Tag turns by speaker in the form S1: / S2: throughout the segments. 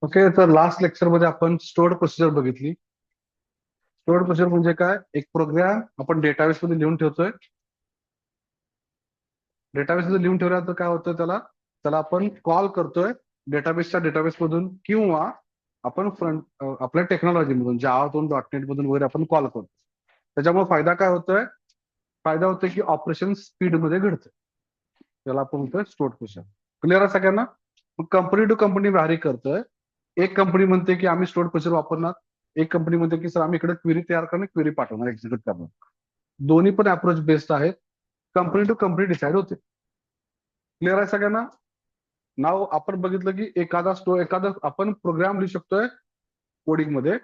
S1: Okay, तर last lecture मध्ये आपण स्टोअर्ड प्रोसिजर बघितली. स्टोअर्ड प्रोसिजर म्हणजे काय? एक प्रोग्राम आपण डेटाबेस मध्ये लिहून ठेवतोय. डेटाबेस मध्ये लिहून ठेवल्यानंतर काय होतं, त्याला त्याला आपण कॉल करतोय डेटाबेस मधून, किंवा आपण आपल्या टेक्नॉलॉजी मधून जावातून .NET मधून वगैरे आपण कॉल करतो. त्याच्यामुळे फायदा काय होतोय? फायदा होतोय की ऑपरेशन स्पीड मध्ये घडतं. त्याला आपण म्हणतोय स्टोअर्ड प्रोसिजर. क्लिअर आहे सगळ्यांना? मग कंपनी टू कंपनी व्हॅरी करतोय. एक कंपनी म्हणते की आम्ही स्टोअर्ड प्रोसिजर वापरणार, एक कंपनी म्हणते की सर आम्ही इकडे क्वेरी तयार करणार, क्वेरी पाठवणार, एक्झिक्यूट करणार. दोन्ही पण अप्रोच बेस्ट आहेत. कंपनी टू कंपनी डिसाइड होते. क्लिअर आहे सगळ्यांना? नाव आपण बघितलं की एखादा आपण प्रोग्राम लिहू शकतोय कोडिंग मध्ये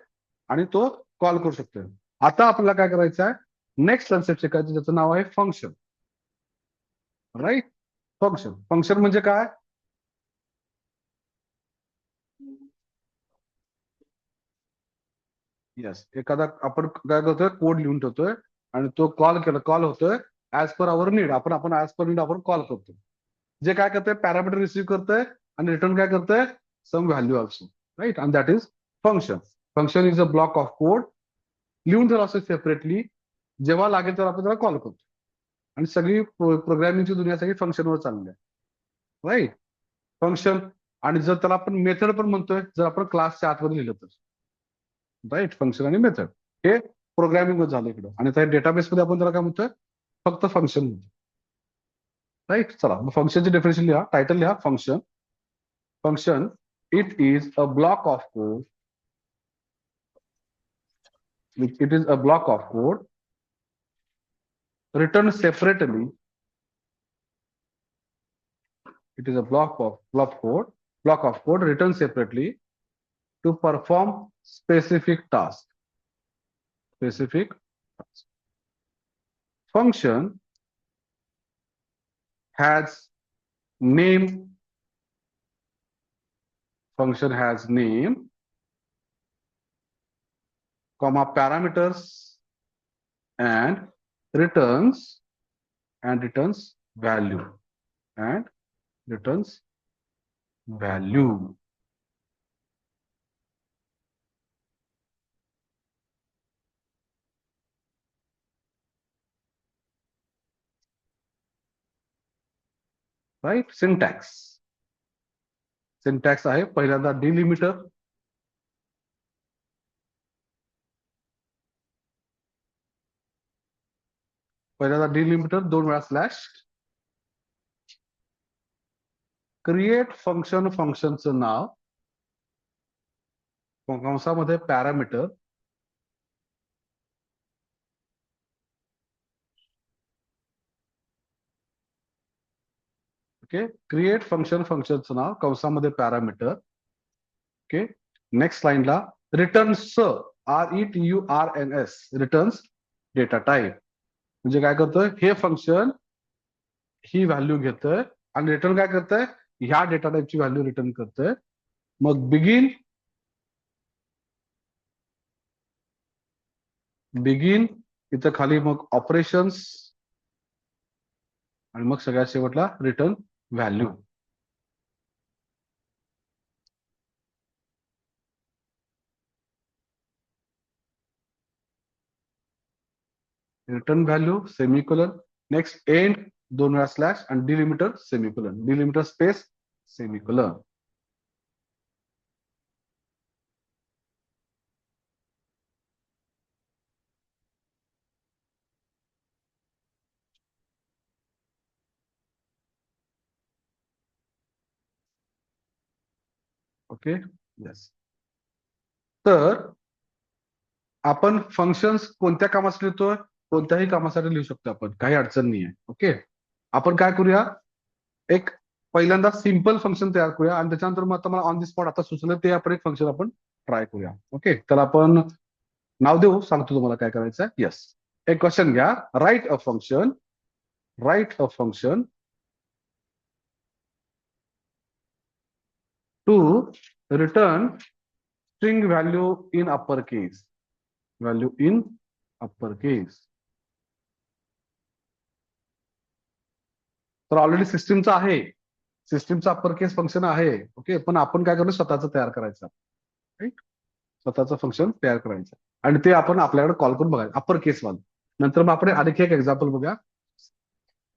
S1: आणि तो कॉल करू शकतोय. आता आपल्याला काय करायचं आहे? नेक्स्ट कन्सेप्ट शिकायचं, ज्याचं नाव आहे फंक्शन. राईट? फंक्शन फंक्शन म्हणजे काय? येस, एखादा आपण काय करतोय, कोड लिहून ठेवतोय आणि तो कॉल होतोय ऍज पर आवर नीड. आपण ऍज पर नीड आपण कॉल करतो. जे काय करतंय, पॅरामीटर रिसीव्ह करतंय आणि रिटर्न काय करतंय, some value also. Right? And that is function. Function is a block of code, लिहून ठेवला असतो सेपरेटली. जेव्हा लागेल तेव्हा आपण त्याला कॉल करतो. आणि सगळी प्रोग्रामिंगची दुनिया सगळी फंक्शनवर चालली आहे. राईट? फंक्शन. आणि जर त्याला आपण मेथड पण म्हणतोय, जर आपण क्लासच्या आतमध्ये लिहिलं तर. राईट? फंक्शन आणि मेथड हे प्रोग्रामिंग मध्ये झालं इकडं. आणि त्या डेटाबेस मध्ये आपण त्याला काय म्हणतोय? फक्त फंक्शन म्हणतो. राईट? चला, मग फंक्शनचे डेफिनेशन लिहा, टायटल लिहा. Function. Function, it is a block of code. It is a block of code written separately. It is a block of code written separately to perform specific task. Specific task. Function has name. Function has name, comma parameters, and returns value and returns value. Right? Syntax. Syntax आहे पहिल्यांदा delimiter. पहिल्यांदा delimiter, 2 वेळा slash. Create function, फंक्शनचं नाव, कंसामध्ये parameter. Okay, create function, फंक्शनचं नाव, कंसामध्ये parameter. Okay, next लाईनला returns, RETURNS, returns data type. म्हणजे काय करतोय, हे function ही value घेतोय आणि रिटर्न काय करतंय, ह्या डेटा टाईपची व्हॅल्यू रिटर्न करतोय. मग बिगिन इथं खाली मग ऑपरेशन्स आणि मग सगळ्यात शेवटला return value. Return value semicolon, next end 2 वेळा स्लॅश आणि delimiter semicolon, delimiter space semicolon. Okay, yes. तर आपण फंक्शन्स कोणत्या कामासाठी लिहितोय? कोणत्याही कामासाठी लिहू शकतो आपण, काही अडचण नाही आहे. ओके, आपण काय करूया, एक पहिल्यांदा सिंपल फंक्शन तयार करूया आणि त्याच्यानंतर मग आता मला ऑन दी स्पॉट आता सुचलं ते आपण एक फंक्शन आपण ट्राय करूया. ओके, तर आपण नाव देऊ, सांगतो तुम्हाला काय करायचं आहे. येस, एक क्वेश्चन घ्या. Write a function to return string value in upper case. Value in upper case. तर ऑलरेडी सिस्टीमचा आहे, सिस्टीमचं अप्पर केस फंक्शन आहे. ओके, पण आपण काय करू, स्वतःचं तयार करायचं. राईट, स्वतःचं फंक्शन तयार करायचं आणि ते आपण आपल्याकडे कॉल करून बघायचं अप्पर केस वालं. नंतर मग आपण आणखी एक एक्झाम्पल बघूया.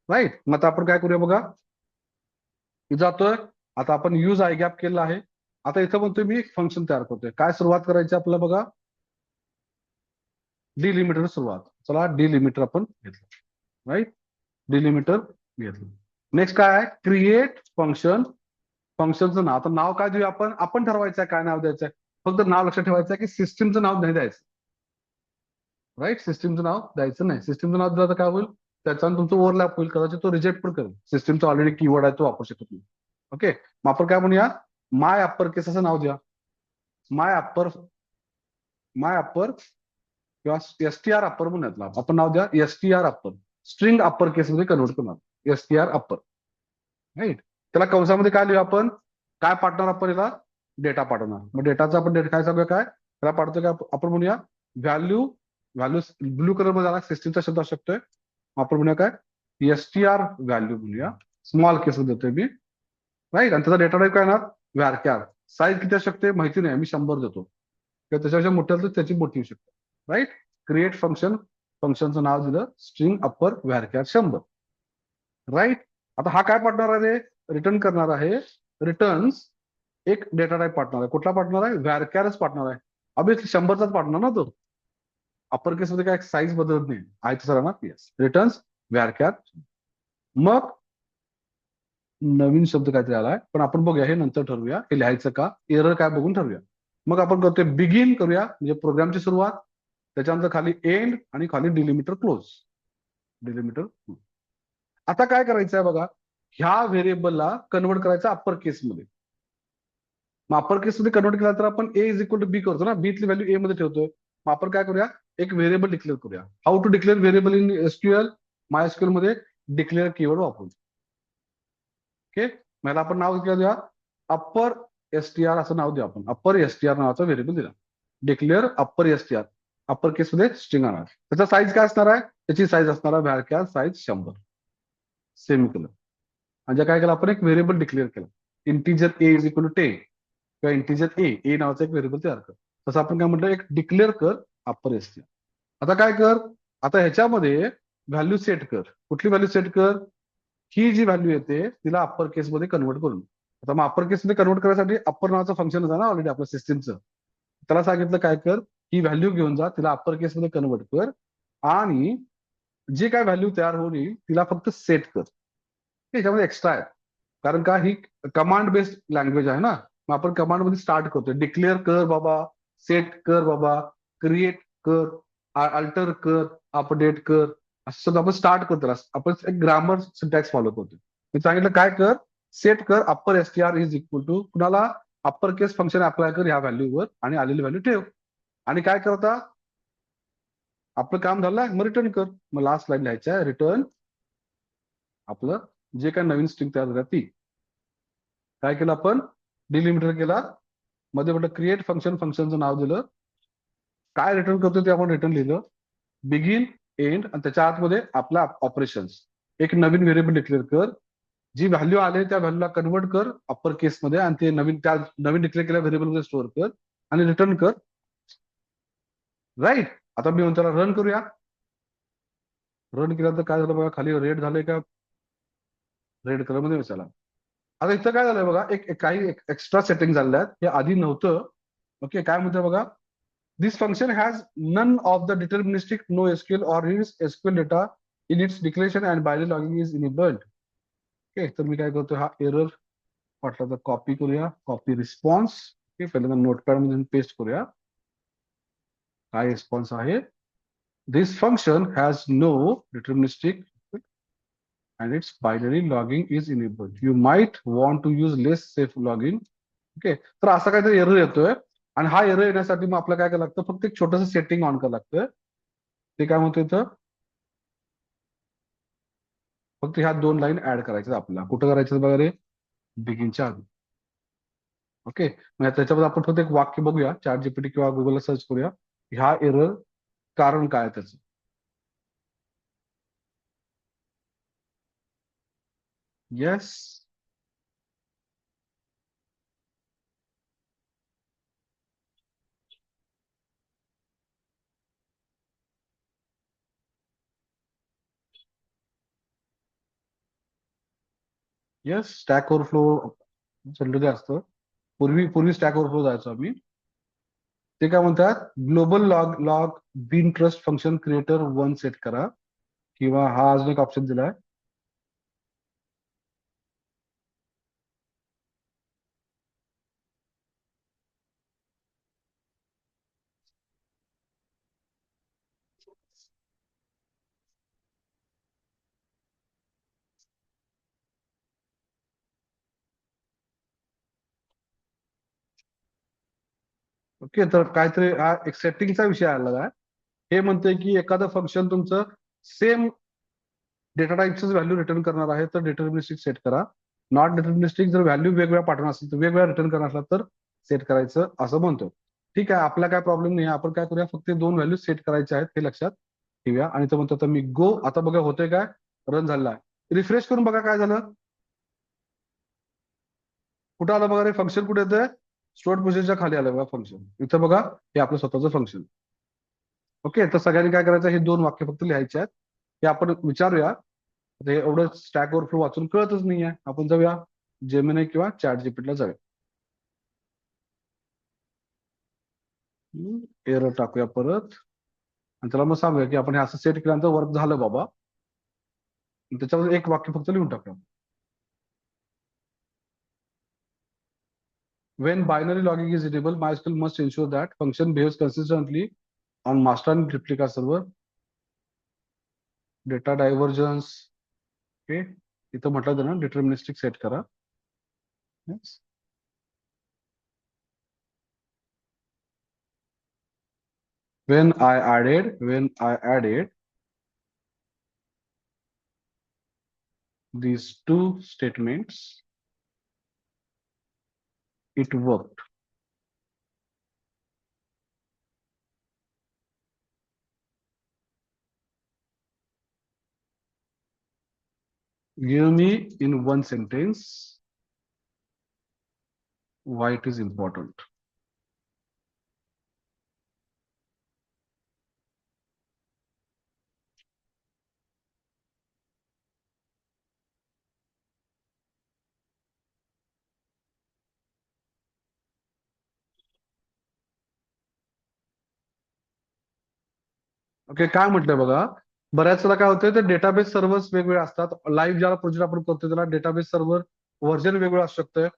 S1: राईट, मग आता आपण काय करूया बघा. जातोय, आता आपण यूज आय गॅप केलं आहे. आता इथं म्हणतोय मी एक फंक्शन तयार करतोय. काय सुरुवात करायची आपल्याला बघा, डिलिमिटर सुरुवात. चला डिलिमिटर आपण घेतलं. राईट, डिलिमिटर घेतलं. नेक्स्ट काय आहे, क्रिएट फंक्शन. फंक्शनचं नाव, आता नाव काय देऊया आपण, आपण ठरवायचं आहे काय नाव द्यायचं आहे. फक्त नाव लक्षात ठेवायचं आहे की सिस्टीमचं नाव नाही द्यायचं. राईट, सिस्टीमचं नाव द्यायचं नाही. सिस्टीमचं नाव दिलं तर काय होईल, त्याचा तुमचं ओव्हरलॅप होईल, कदाचित तो रिजेक्ट पण करेल. सिस्टीमचा ऑलरेडी कीवर्ड आहे, तो वापरू शकत नाही. ओके, मग आपण काय म्हणूया, माय अप्पर केस असं नाव द्या. माय अप्पर, माय अप्पर किंवा एसटीआर अप्पर म्हणून आपण नाव द्या, एसटीआर अप्पर. स्ट्रिंग अप्पर केस मध्ये कन्वर्ट करणार, एसटीआर अप्पर. राईट, त्याला कंसामध्ये काय लिहू आपण, काय पाठवणार आपण याला, डेटा पाठवणार. मग डेटाचा आपण डेटा काय सांगूया, काय त्याला पाठवतो, काय आपण म्हणूया व्हॅल्यू. व्हॅल्यू ब्लू कलर मध्ये आला, सिस्टीमचा शब्द असू शकतोय. आपण म्हणूया काय, एसटीआर व्हॅल्यू म्हणूया, स्मॉल केस मध्ये देतोय मी. राईट, आणि त्याचा डेटा टाईप काय येणार, व्हॅरकॅर. साईज किती असू शकते माहिती नाही, मी 100 देतो, किंवा त्याच्यापेक्षा मोठी असेल तर त्याची मोठी येऊ शकते. राईट, क्रिएट फंक्शन, फंक्शनचं नाव दिलं स्ट्रिंग अप्पर व्हॅरकॅर 100. राईट, आता हा काय पाठवणार आहे, रिटर्न करणार आहे. रिटर्न्स एक डेटा टाईप पाठवणार आहे. कुठला पाठवणार आहे, व्हॅरकॅरच पाठवणार आहे. ऑब्विसली 100चाच पाठवणार ना तो. अप्पर केस मध्ये काय साईज बदलत नाही, आहे तसं राहणार. Yes, returns varchar. मग नवीन शब्द काहीतरी आलाय, पण आपण बघूया, हे नंतर ठरवूया हे लिहायचं का, एरर काय बघून ठरवूया. मग आपण करतोय बिगिन करूया, म्हणजे प्रोग्रामची सुरुवात. त्याच्यानंतर खाली एंड आणि खाली डिलिमिटर क्लोज. डिलिमिटर. आता काय करायचं आहे बघा, ह्या व्हेरिएबलला कन्वर्ट करायचं अप्पर केसमध्ये. मग अप्पर केसमध्ये कन्वर्ट केला तर आपण ए इज इक्वल टू बी करतो ना, बीतली व्हॅल्यू ए मध्ये ठेवतोय. मग आपण काय करूया, एक व्हेरिएबल डिक्लेअर करूया. How to declare variable in SQL, my SQL मध्ये डिक्लेअर कीवर्ड वापरून. ओके, मला आपण नाव द्या अप्पर एसटीआर असं नाव द्या. आपण अप्पर एसटीआर नावाचा व्हेरिएबल दिला. डिक्लेअर अप्पर एसटीआर, अप्पर केस मध्ये स्ट्रिंग आणणार. त्याचा साईज काय असणार आहे, त्याची साईज असणार आहे व्हॅरकॅर साईज 100. सेमिकोलॉन. म्हणजे काय केलं आपण, एक व्हेरिएबल डिक्लेअर केला. Integer A is equal to 10 किंवा इंटिजर ए नावाचा एक व्हेरिएबल तयार कर. तसं आपण काय म्हटलं, एक डिक्लेअर कर अप्पर एसटीआर. आता काय कर, आता ह्याच्यामध्ये व्हॅल्यू सेट कर. कुठली व्हॅल्यू सेट कर, ही जी व्हॅल्यू येते तिला अप्पर केस मध्ये कन्वर्ट करून. आता मग अप्पर केस मध्ये कन्वर्ट करायसाठी अप्पर नावाचं फंक्शन आहे ना ऑलरेडी आपल्या सिस्टीमचं. त्याला सांगितलं काय कर, ही व्हॅल्यू घेऊन जा, तिला अप्पर केस मध्ये कन्वर्ट कर आणि जे काय व्हॅल्यू तयार होईल तिला फक्त सेट कर. याच्यामध्ये एक्स्ट्रा आहे, कारण का ही कमांड बेस्ड लँग्वेज आहे ना. मग आपण कमांड मध्ये स्टार्ट करतोय, डिक्लेअर कर बाबा, सेट कर बाबा, क्रिएट कर, अल्टर कर, अपडेट कर, असं आपण स्टार्ट करतो. आपण एक ग्रामर सिंटॅक्स फॉलो करतो. मी सांगितलं काय कर, सेट कर upper STR is equal to कुणाला, अप्पर केस फंक्शन अप्लाय कर ह्या व्हॅल्यूवर आणि आलेली व्हॅल्यू ठेव. आणि काय करता, आपलं काम झालंय, मग रिटर्न कर. मग लास्ट लाईन लिहायचं आहे, रिटर्न आपलं जे काय नवीन स्ट्रिंग तयार झाली ती. काय केलं आपण, डिलिमिटर केला, मध्ये म्हटलं क्रिएट फंक्शन, फंक्शनचं नाव दिलं, काय रिटर्न करतो ते आपण रिटर्न लिहिलं, बिगिन एंड, आणि त्याच्या आतमध्ये आपला ऑपरेशन्स. एक नवीन व्हेरिएबल डिक्लेअर कर, जी व्हॅल्यू आले त्या व्हॅल्यूला कन्वर्ट कर अप्पर केस मध्ये आणि ते नवीन, त्या नवीन डिक्लेअर केल्या व्हेरिएबल मध्ये स्टोअर कर आणि रिटर्न कर. राईट, आता मी त्याला रन करूया. रन केल्यानंतर काय झालं बघा, खाली रेड झालंय का, रेड कलर मध्ये विचारला. आता इथं काय झालंय बघा, काही एक्स्ट्रा सेटिंग झालेल्या आहेत, हे आधी नव्हतं. ओके, काय म्हणतोय बघा, this function has none of the deterministic no SQL or is SQL data in its declaration and binary logging is enabled. Okay, तर मी काय करतो, हा एरर वाटला तर कॉपी करूया, कॉपी रिस्पॉन्स. ओके, पहिल्यांदा नोटपॅड मध्ये पेस्ट करूया. काय रिस्पॉन्स आहे, this function has no deterministic and its binary logging is enabled. You might want to use less safe login. Okay, तर असा काहीतरी एरर येतोय आणि हा एरर येण्यासाठी मग आपल्याला काय करायला लागतं, फक्त एक छोटंसं सेटिंग ऑन करावं लागतं. ते काय म्हणतो इथं, फक्त ह्या 2 लाईन ऍड करायच्या आपल्याला. कुठं करायचं बघा रे, बिगिनच्या आधी. ओके, मग त्याच्यामध्ये आपण फक्त एक वाक्य बघूया, चॅट जीपीटी किंवा गुगलला सर्च करूया, ह्या एरर कारण काय आहे त्याचं. Yes, yes, stack overflow generally असतं. पूर्वी पूर्वी स्टॅक ओव्हरफ्लो जायचो आम्ही. ते काय म्हणतात, global log log bean trust function creator one set करा, किंवा हा अजून एक ऑप्शन दिलाय. ओके, तर काहीतरी हा एक सेटिंगचा विषय आलेला आहे. हे म्हणते की एखादं फंक्शन तुमचं सेम डेटा टाईपच व्हॅल्यू रिटर्न करणार आहे तर डिटर्मिनिस्टिक सेट करा. नॉट डिटर्मिनिस्टिक, जर व्हॅल्यू वेगवेगळ्या पाठवणार असेल तर वेगवेगळ्या रिटर्न करणार असला तर सेट करायचं असं म्हणतो. ठीक आहे, आपला काय प्रॉब्लेम नाही. आपण काय करूया, फक्त दोन व्हॅल्यू सेट करायचे आहेत हे लक्षात ठेवूया. आणि तो म्हणतो, तर मी गो, आता बघा होतंय काय, रन झालेला आहे. रिफ्रेश करून बघा काय झालं. कुठं आलं बघा, रे फंक्शन कुठे येतंय, स्टोअर्ड पोझिशनच्या खाली आलं बघा फंक्शन. इथं बघा, हे आपलं स्वतःचं फंक्शन. ओके, तर सगळ्यांनी काय करायचं, हे दोन वाक्य फक्त लिहायचे आहेत. हे आपण विचारूया. ते एवढं स्टॅक ओव्हरफ्लो वाचून कळतच नाहीये. आपण जाऊया जेमिनी किंवा चॅट जीपीटीला जाऊया. एरर टाकूया परत, आणि त्याला मग सांगूया की आपण हे असं सेट केल्यानंतर वर्क झालं बाबा. त्याच्यावर एक वाक्य फक्त लिहून टाकूया. When binary logging is enabled, MySQL must ensure that function behaves consistently on master and replica server. Data divergence, okay, इथं म्हटलं होतं ना डिटर्मिनिस्टिक सेट करा. Yes. When I added these two statements, it worked. Give me in one sentence why it is important. Okay, काय म्हटलंय बघा. बऱ्याच वेळा काय होतंय, ते डेटाबेस सर्व्हर्स वेगवेगळे असतात. लाईव्ह ज्याला प्रोजेक्ट आपण करतो त्याला डेटाबेस सर्व्हर व्हर्जन वेगळं असू शकतंय.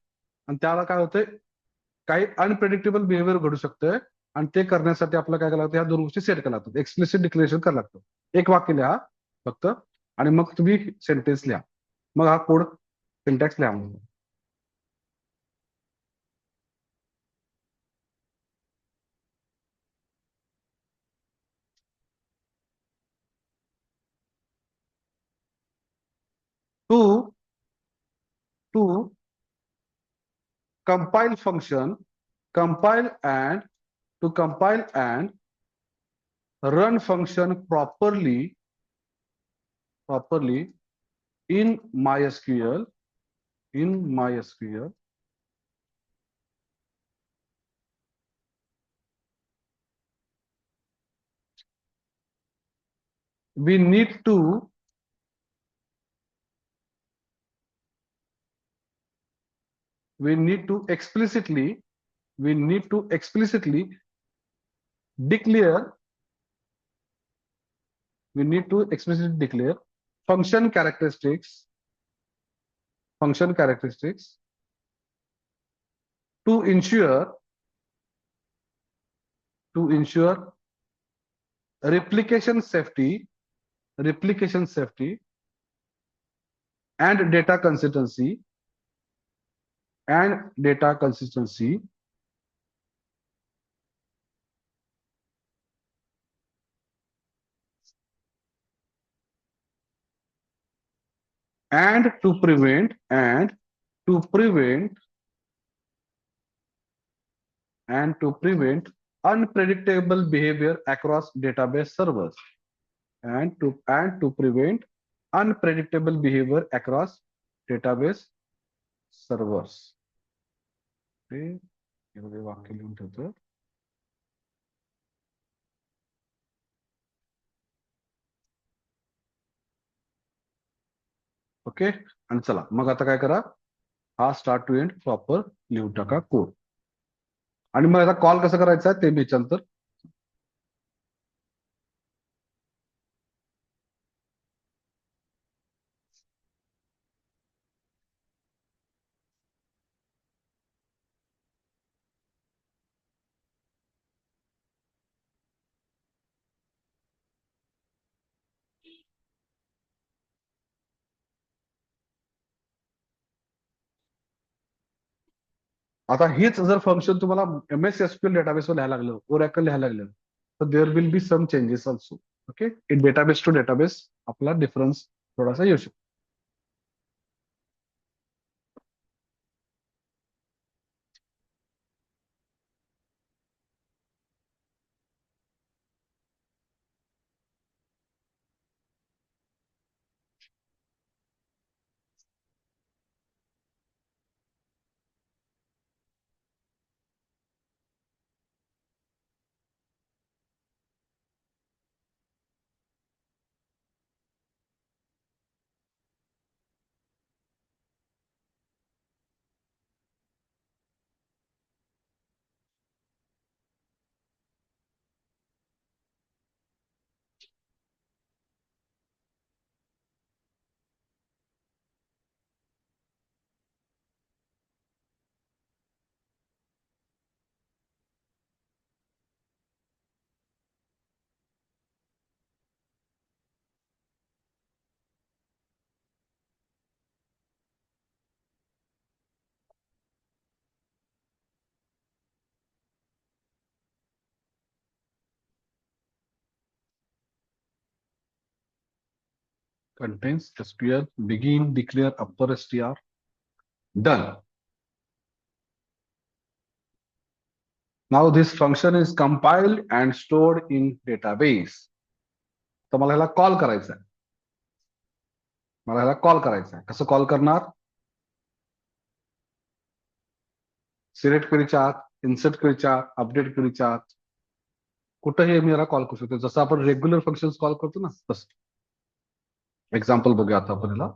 S1: आणि त्याला काय होतंय, काही अनप्रेडिक्टेबल बिहेवियर घडू शकतंय. आणि ते करण्यासाठी आपल्याला काय करायला लागतं, ह्या दोन गोष्टी सेट करायला लागतात. एक्सप्लिसिट डिक्लेरेशन करायला लागतं. एक वाक्य लिहा फक्त, आणि मग तुम्ही सेंटेन्स लिहा. मग हा कोड सिंटॅक्स लिहा. To to compile function, compile and to compile and run function properly in MySQL. In MySQL, we need to we need to explicitly we need to explicitly declare we need to explicitly declare function characteristics function characteristics to ensure replication safety replication safety and data consistency and data consistency and to prevent unpredictable behavior across database servers and to prevent unpredictable behavior across database servers. हे एवढे वाक्य लिहून ठेवतो. Okay. आणि चला मग आता काय करा, हा स्टार्ट टू एंड प्रॉपर लिहून टाका कोड. आणि मग याला कॉल कसं करायचा ते मी विचारतो. आता हीच जर फंक्शन तुम्हाला MS SQL डेटाबेसवर लिहायला लागलं, ओरॅकल लिहायला लागलं, तर there will be some changes also. Okay. In database to database आपला डिफरन्स थोडासा येऊ शकतो. Contains SQL begin declare upper str. Done. Now this function is compiled and stored in database. तर मला ह्याला कॉल करायचा आहे. मला ह्याला कॉल करायचा आहे. कसं कॉल करणार? सिलेक्ट क्वेरीच्या आत, इन्सर्ट क्वेरीच्या आत, अपडेट क्वेरीच्या आत, कुठंही मी याला कॉल करू शकतो. जसं आपण रेग्युलर फंक्शन कॉल करतो ना तसं. एक्झाम्पल बघूया आता आपण याला.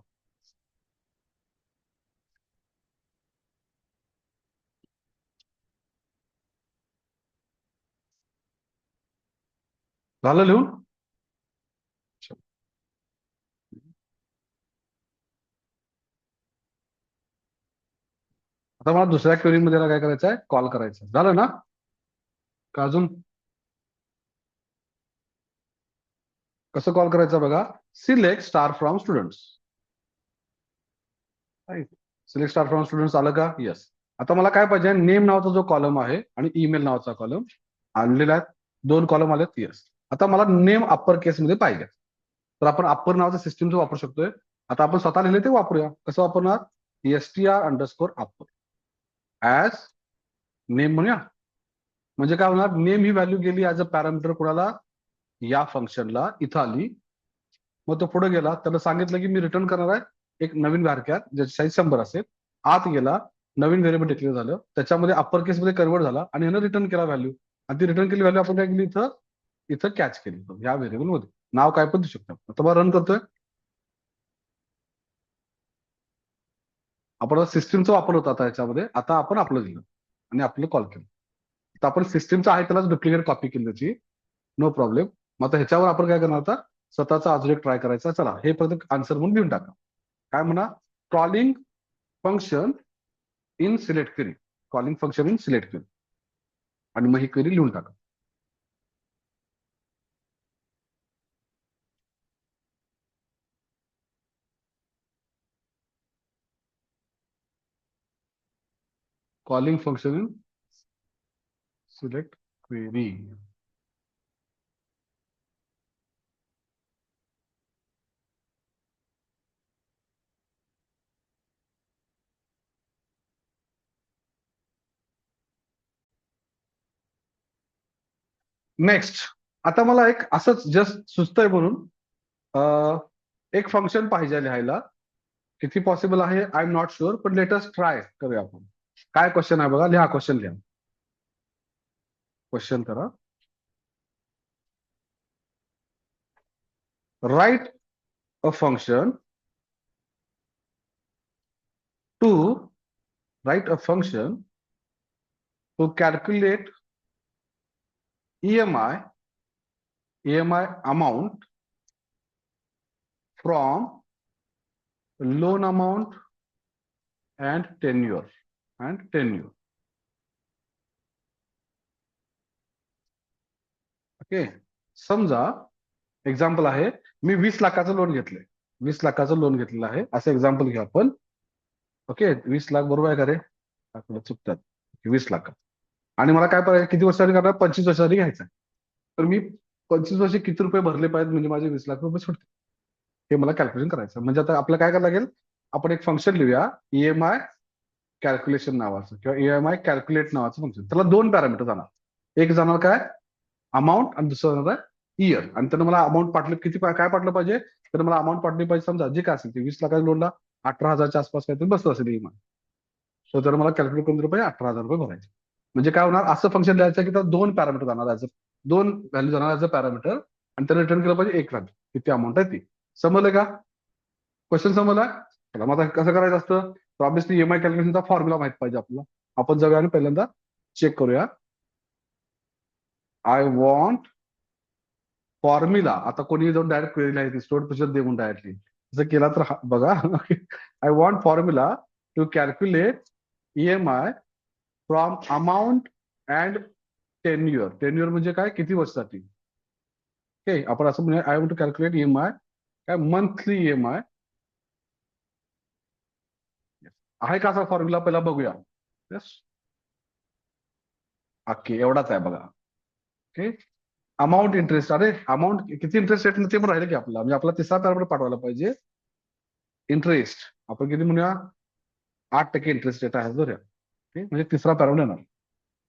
S1: झालं लिहून? आता मला दुसऱ्या क्वेरी मध्ये काय करायचं आहे? कॉल करायचं आहे. झालं ना? का अजून? कसं कॉल करायचं बघा. Select star from students. Select star from students आलं का? येस. आता मला काय पाहिजे? नेम नावाचा जो कॉलम आहे आणि ईमेल नावाचा कॉलम आणलेला आहे. 2 कॉलम आलेत. येस. आता मला नेम अप्पर केस मध्ये पाहिजे. तर आपण अप्पर नावाचं सिस्टीमचं वापरू शकतोय. आता आपण स्वतः लिहिले ते वापरूया. कसं वापरणार? str_upper ऍज नेम म्हणूया. म्हणजे काय होणार? नेम ही व्हॅल्यू गेली ऍज अ पॅरामीटर कोणाला? या फंक्शनला. इथं आली. मग तो पुढे गेला, त्याला सांगितलं की मी रिटर्न करणार आहे एक नवीन व्यारक्यार ज्याची साईज 100 असेल. आत गेला, नवीन व्हेरिएबल डिक्लेअर झालं, त्याच्यामध्ये अप्पर केस मध्ये कन्वर्ट झाला आणि ह्यानं रिटर्न केला व्हॅल्यू. आणि ती रिटर्न केली व्हॅल्यू आपण काय केली? इथं इथं कॅच केली या व्हेरिएबल मध्ये. नाव काय पण देऊ शकतो. आता मला रन करतोय. आपण सिस्टीमचा वापर होता आता याच्यामध्ये. आता आपण आपलं दिलं आणि आपलं कॉल केलं. तर आपण सिस्टीमचं आहे त्यालाच डुप्लिकेट कॉपी केली त्याची. No problem. मग आता ह्याच्यावर आपण काय करणार? आता स्वतःचा अजून एक ट्राय करायचा. चला हे परत आन्सर म्हणून देऊन टाका. काय म्हणा? Calling function in select query. Calling function in select query. आणि मग ही क्वेरी लिहून टाका. Calling function in select query. Next. आता मला एक असंच जस्ट सुचतंय म्हणून एक फंक्शन पाहिजे लिहायला. किती पॉसिबल आहे आय एम नॉट शुअर, पण लेट अस ट्राय करूया आपण. काय क्वेश्चन आहे बघा. लिहा क्वेश्चन लिहा. क्वेश्चन करा. Right a function to write a function to calculate EMI amount from loan amount and tenure. Okay, समजा एक्झाम्पल आहे, मी 20 लाखाचं लोन घेतलंय, 20 लाखाचं लोन घेतलेलं आहे, असं एक्झाम्पल घेऊ आपण. ओके, 20 लाख बरोबर आहे का रे? आपल्याला चुकतात. 20 लाख आणि मला काय पाहिजे, किती वर्षांनी करणार, 25 वर्षांनी घ्यायचा. तर मी 25 वर्षे किती रुपये भरले पाहिजेत म्हणजे माझे 20 लाख रुपये सुटते, हे मला कॅल्क्युलेशन करायचं. म्हणजे आता आपल्याला काय करायला लागेल, आपण एक फंक्शन लिहूया, EMI कॅल्क्युलेशन नावाचं किंवा EMI कॅल्क्युलेट नावाचं फंक्शन. त्याला 2 पॅरामीटर जाणार, एक जाणार काय अमाऊंट आणि दुसरं जाणार इयर. आणि त्यानं मला अमाऊंट पाठवलं, किती काय पाठवलं पाहिजे, तर मला अमाऊंट पाठवली पाहिजे, समजा जे काय असेल ते 20 लाखाच्या लोनला 18,000च्या आसपास काहीतरी बसलं असेल EMI. तर त्याला मला कॅल्क्युलेट करून रुपये 18,000 रुपये भरायचे. म्हणजे काय होणार, असं फंक्शन द्यायचं की त्यात 2 पॅरामीटर जाणार, दोन व्हॅल्यू जाणार ऍज अ पॅरामीटर, आणि त्याला रिटर्न केलं पाहिजे एक व्हॅल्यू, किती अमाऊंट आहे ती. समजलं का क्वेश्चन? समजला? चला मग आता कसं करायचं असतं, तर ऑब्व्हियसली EMI कॅल्क्युलेशनचा फॉर्म्युला माहित पाहिजे आपल्याला. आपण जाऊया आणि पहिल्यांदा चेक करूया. I want formula. आता कोणी जाऊन डायरेक्ट क्वेरी लिहायची, स्टोअर प्रोसिजर देऊन डायरेक्टली जर केला तर बघा. I want formula to calculate EMI from amount and tenure. Tenure म्हणजे काय, किती वर्षासाठी. ओके, आपण असं म्हणूया, I want to calculate EMI काय मंथली EMI. आहे का असा फॉर्म्युला, पहिला बघूया. यस, ओके, एवढाच आहे बघा. ओके, अमाऊंट इंटरेस्ट, अरे अमाऊंट किती इंटरेस्ट रेट ते पण राहिले की आपला, म्हणजे आपला तिसरा पॅरामीटर पाठवायला पाहिजे इंटरेस्ट. आपण किती म्हणूया, 8% इंटरेस्ट रेट आहे बरं. म्हणजे तिसरा पॅरामीटर येणार.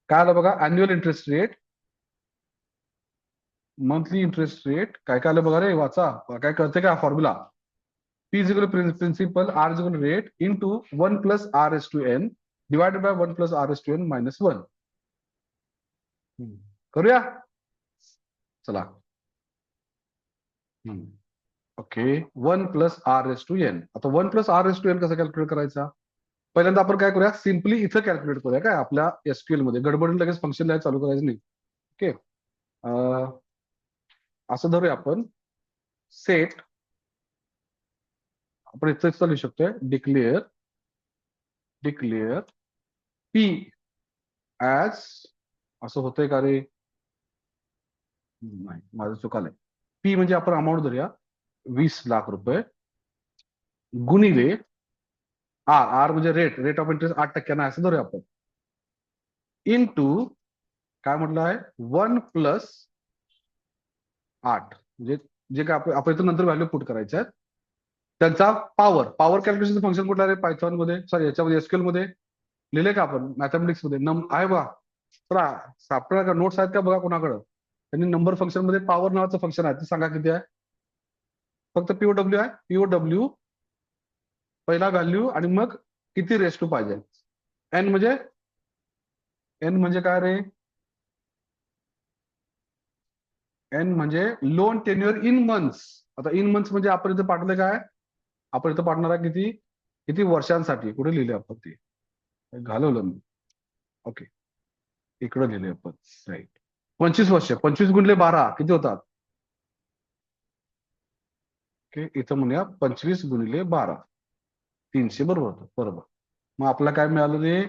S1: काय आलं बघा, annual interest rate, monthly interest rate, काय काय आलं बघा रे, वाचा काय कळते का formula. P is equal to principal, R is equal to rate into 1 plus R is to N divided by 1 plus R is to N minus 1. करूया, चला. Okay, 1 plus r s to n. आता 1 plus r s to n कसं calculate करायचा, पहिल्यांदा आपण काय करूया, simply इथं कॅल्क्युलेट करूया, काय आपल्या SQL मध्ये गडबडून लगेच फंक्शन लिहायला चालू करायचं नाही. ओके, असं धरूया आपण सेट, आपण इथं लिहू शकतोय डिक्लेअर P ऍज, असं होतंय का रे, नाही माझं चुकालंय. P म्हणजे आपण अमाऊंट धरूया 20 लाख रुपये गुणिले आर म्हणजे रेट ऑफ इंटरेस्ट 8% असं धरूया आपण, इनटू काय म्हटलं आहे 1 प्लस 8, म्हणजे जे काय आपण इथं नंतर व्हॅल्यू पुट करायच्या आहेत त्यांचा पॉवर कॅल्क्युलेशन फंक्शन कुठला आहे पायथॉन मध्ये, सॉरी याच्यामध्ये SQL मध्ये लिहिले का आपण, मॅथमेटिक्स मध्ये आहे बघा. तर सापडा का, नोट्स आहेत का बघा कोणाकडं, त्यांनी नंबर फंक्शन मध्ये पॉवर नावाचं फंक्शन आहे, ते सांगा किती आहे. फक्त POW आहे, POW पहिला व्हॅल्यू आणि मग किती रेस टू पाहिजे. एन म्हणजे काय रे, एन म्हणजे लोन टेन्युअर इन मंथ्स. आता इन मंथ्स म्हणजे आपण इथे पाठवले काय, आपण इथं पाठवणार आहे किती किती वर्षांसाठी, कुठे लिहिले आपण ते घालवलं मी. ओके, इकडे लिहिले आपण, राईट. 25 वर्ष, 25 गुणले 12 किती होतात. ओके, इथं म्हणूया 25 गुणिले 12 300 बरोबर होतं, बरोबर. मग आपल्याला काय मिळालं रे,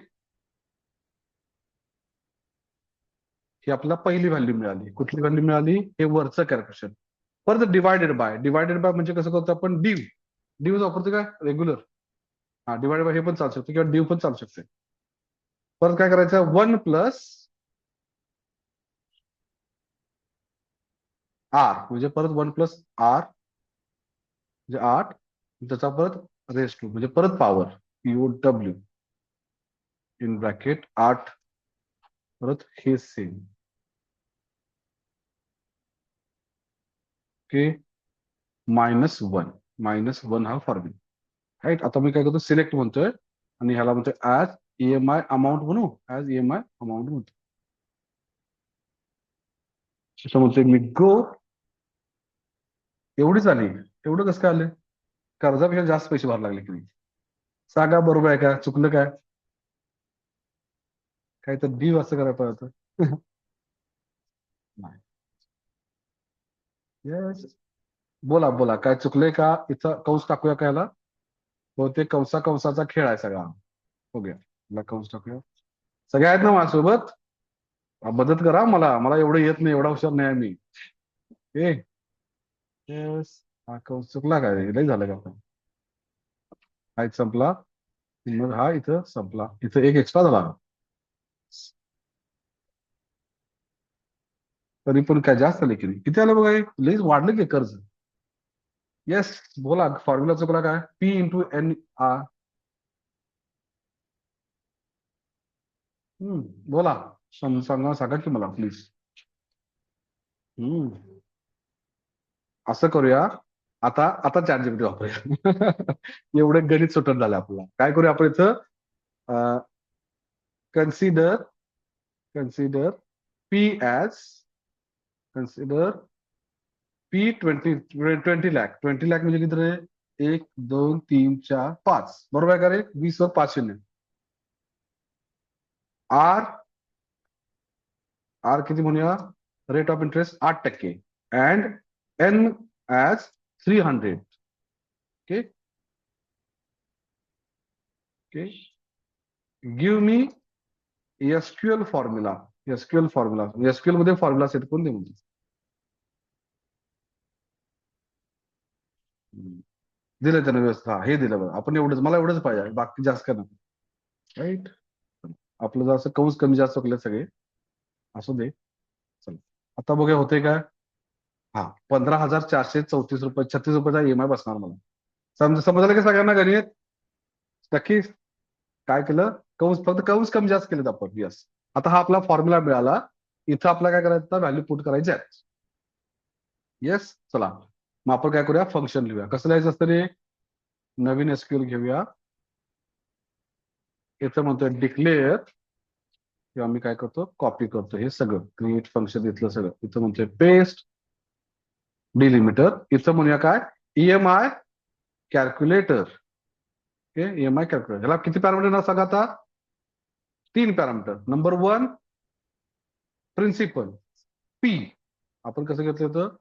S1: ही आपल्याला पहिली व्हॅल्यू मिळाली. कुठली व्हॅल्यू मिळाली, हे वरचं कॅल्क्युलेशन. परत डिवायडेड बाय म्हणजे कसं करतो आपण, डिव्ह वापरतो काय रेग्युलर, हा डिवाइड बाय हे पण चालू शकते किंवा डिव्ह पण चालू शकते. परत काय करायचं, 1 प्लस आर म्हणजे परत 1 प्लस आर म्हणजे 8, त्याचा परत रेस टू म्हणजे परत पॉवर POW इन ब्रॅकेट 8, परत हे सेम. ओके, -1 हा फॉर्म्युला, राईट. आता मी काय करतो, सिलेक्ट म्हणतोय आणि ह्याला म्हणतोय ऍज EMI अमाऊंट म्हणू, ऍज EMI अमाऊंट म्हणतो. म्हणतोय मी गो. एवढीच आली, एवढं कसं काय आलं, कर्जापेक्षा जास्त पैसे भरायला लागले की सांगा बरोबर आहे का, चुकलं काय? काय तर डी असं करायला पाहिजे. नाही. येस. बोला बोला, काय चुकलंय का? इथं कंस टाकूया का याला? बहुतेक कंसाचा खेळ आहे सगळा. हो गया, याला कंस टाकूया. सगळे आहेत ना माझ्यासोबत? मदत करा मला, मला एवढं येत नाही, एवढा हुशार नाही आहे मी. ए, येस. हा कंस चुकला काय, लई झालं का आपण? हा एक संपला. मग हा इथं संपला, इथं एक एक्स्ट्रा झाला. तरी पण काय जास्त आले की नाही? किती आलं बघा, हे लईच वाढलं की कर्ज. येस. बोला, फॉर्म्युला चुकला काय? P into n r. बोला. सांगा सांगा की मला प्लीज. हम्म असं करूया. आता आता चॅट जीपीटी वापरूया. एवढं गणित सुटत झालं आपल्याला. काय करूया आपण इथं? Consider consider P as consider P 20 lakh. 20 lakh म्हणजे किती रे? 1 2 3 4 5, बरोबर आहे का रे? 20 वर 5 शून्य. आर आर किती म्हणूया? Rate of interest 8%. And n as 300. Okay. Okay. Give me SQL formula. SQL मध्ये फॉर्म्युला सेट करून दे म्हणजे. दिलं त्यानं व्यवस्था, हे दिलं बरं. आपण एवढंच, मला एवढंच पाहिजे, बाकी जास्त काय नाही. राईट. आपलं जर असं कंस कमी जास्त चुकले सगळे, असू दे. चल, आता बघूया होते काय. हा, 15,434 रुपये, 36 रुपयाचा ईएमआय बसणार मला. समजलं की सगळ्यांना गणित? नक्की. काय केलं? फक्त कंस कमी जास्त केलेत आपण. यस. आता हा आपला फॉर्म्युला मिळाला. इथं आपला काय करायचं, व्हॅल्यू पुट करायचे आहेत. येस. चला, मग आपण काय करूया, फंक्शन लिहूया. कसं लिहायचं असतं रे? नवीन एसक्यूएल घेऊया. इथं म्हणतोय डिक्लेअर, किंवा मी काय करतो, कॉपी करतो हे सगळं, क्रिएट फंक्शन इथलं सगळं. इथं म्हणतोय पेस्ट डिलिमिटर. इथं म्हणूया काय, EMI calculator. Okay, EMI calculator. ह्याला किती पॅरामीटर ना सांगा आता? 3 पॅरामीटर. Number 1 principal, P. आपण कसं घेतलं होतं?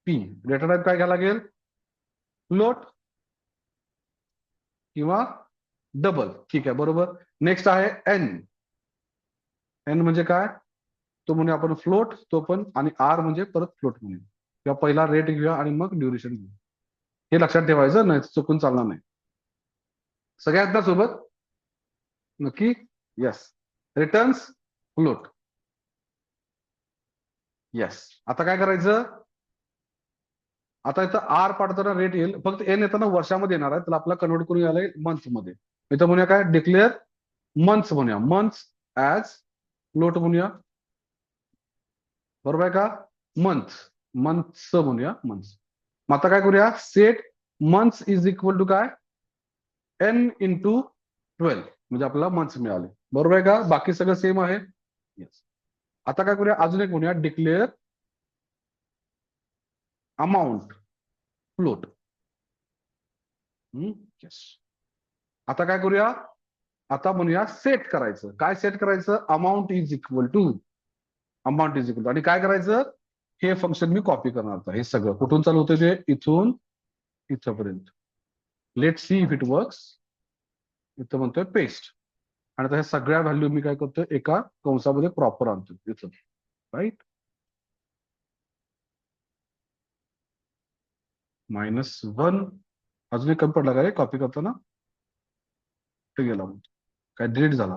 S1: पी. डेटा टाईप काय घ्यायला लागेल? फ्लोट किंवा डबल. ठीक आहे, बरोबर. नेक्स्ट आहे एन. एन म्हणजे काय? तो म्हणजे आपण फ्लोट, तो पण. आणि आर म्हणजे परत फ्लोट म्हणूया, किंवा पहिला रेट घेऊया आणि मग ड्युरेशन घेऊया. हे लक्षात ठेवायचं, नाही चुकून चालणार नाही. सगळ्यात ना सोबत? नक्की. यस. Returns float. यस. आता काय करायचं? आता इथं आर पाठवताना रेट येईल, फक्त एन येताना वर्षामध्ये येणार आहे, तर आपल्याला कन्वर्ट करून यायला मंथ मध्ये. इथं म्हणूया काय, डिक्लेअर मंथ्स म्हणूया. मंथ्स ऍज फ्लोट म्हणूया. बरोबर आहे का? मंथ मंथ्स म्हणूया, मंथ्स. मग आता काय करूया, set months is equal to काय, एन इंटू 12, म्हणजे आपल्याला मंथ्स मिळाले. बरोबर आहे का? बाकी सगळं सेम आहे. येस. आता काय करूया, अजून एक म्हणूया, डिक्लेअर अमाऊंट फ्लोट. येस. आता काय करूया, आता म्हणूया सेट करायचं. काय सेट करायचं? अमाऊंट इज इक्वल टू आणि काय करायचं, हे फंक्शन मी कॉपी करणार होतं. हे सगळं कुठून चालू होतं, ते इथून इथपर्यंत. Let see if it works. इथं म्हणतोय पेस्ट. आणि आता ह्या सगळ्या व्हॅल्यू मी काय करतोय, एका कंसामध्ये प्रॉपर आणतो इथं. राईट. -1. अजून एक कमी पडला का रे कॉपी करताना? ते गेला मग, काय डिलीट झाला?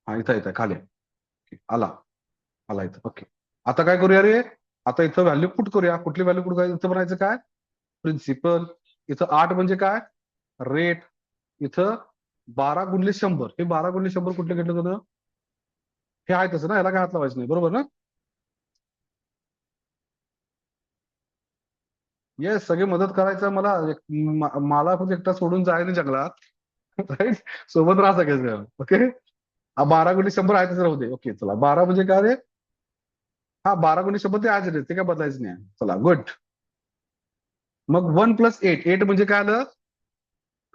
S1: हा, इथं येत खाली. आला. आला इथं. ओके. आता काय करूया रे, आता इथं व्हॅल्यू पुट करूया. कुठली व्हॅल्यू पुट करायची? इथं म्हणायचं काय, प्रिन्सिपल. इथं 8 म्हणजे काय, रेट. इथं 12 × 100. हे 12 × 100 कुठले घेतलं होतं? हे आहे तसं ना, याला काय हात लावायचं नाही, बरोबर ना? येस. सगळे मदत करायचं मला. मला फक्त एकटा सोडून जायला जंगलात. राईट. सोबत राहा सगळेजण. ओके. हा 12 × 100 आहे तसं राहू दे. ओके, चला. 12 म्हणजे काय रे? हा, 12 × 100 ते आज रे, ते काय बदलायचं नाही. चला, गुड. मग 1 + 8. 8 म्हणजे काय आलं?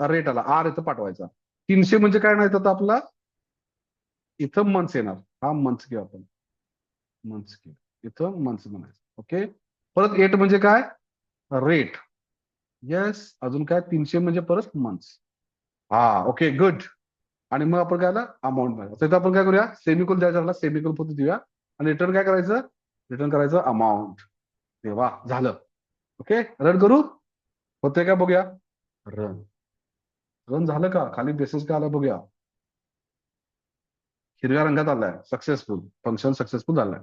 S1: रेट आला, आर इथं पाठवायचा. 300 म्हणजे काय नाही तर आपला इथं मंथ्स येणार, हा मंथ्स घेऊ आपण, मंथ्स घेऊ इथं मंथ्स म्हणायचं. ओके, परत 8 म्हणजे काय, रेट. येस, अजून काय 300 म्हणजे परत मंथ्स. हा ओके गुड. आणि मग आपण काय अमाऊंट मिळालं. तर आपण काय करूया, सेमिकोल द्यायचा, सेमिकोल फक्त देऊया आणि रिटर्न काय करायचं, रिटर्न करायचं अमाऊंट. तेव्हा झालं. ओके, रन करू, होते का बघूया. रन, रन झालं का, खाली मेसेज का आला बघूया. हिरव्या रंगात आलाय, सक्सेसफुल, फंक्शन सक्सेसफुल झालंय.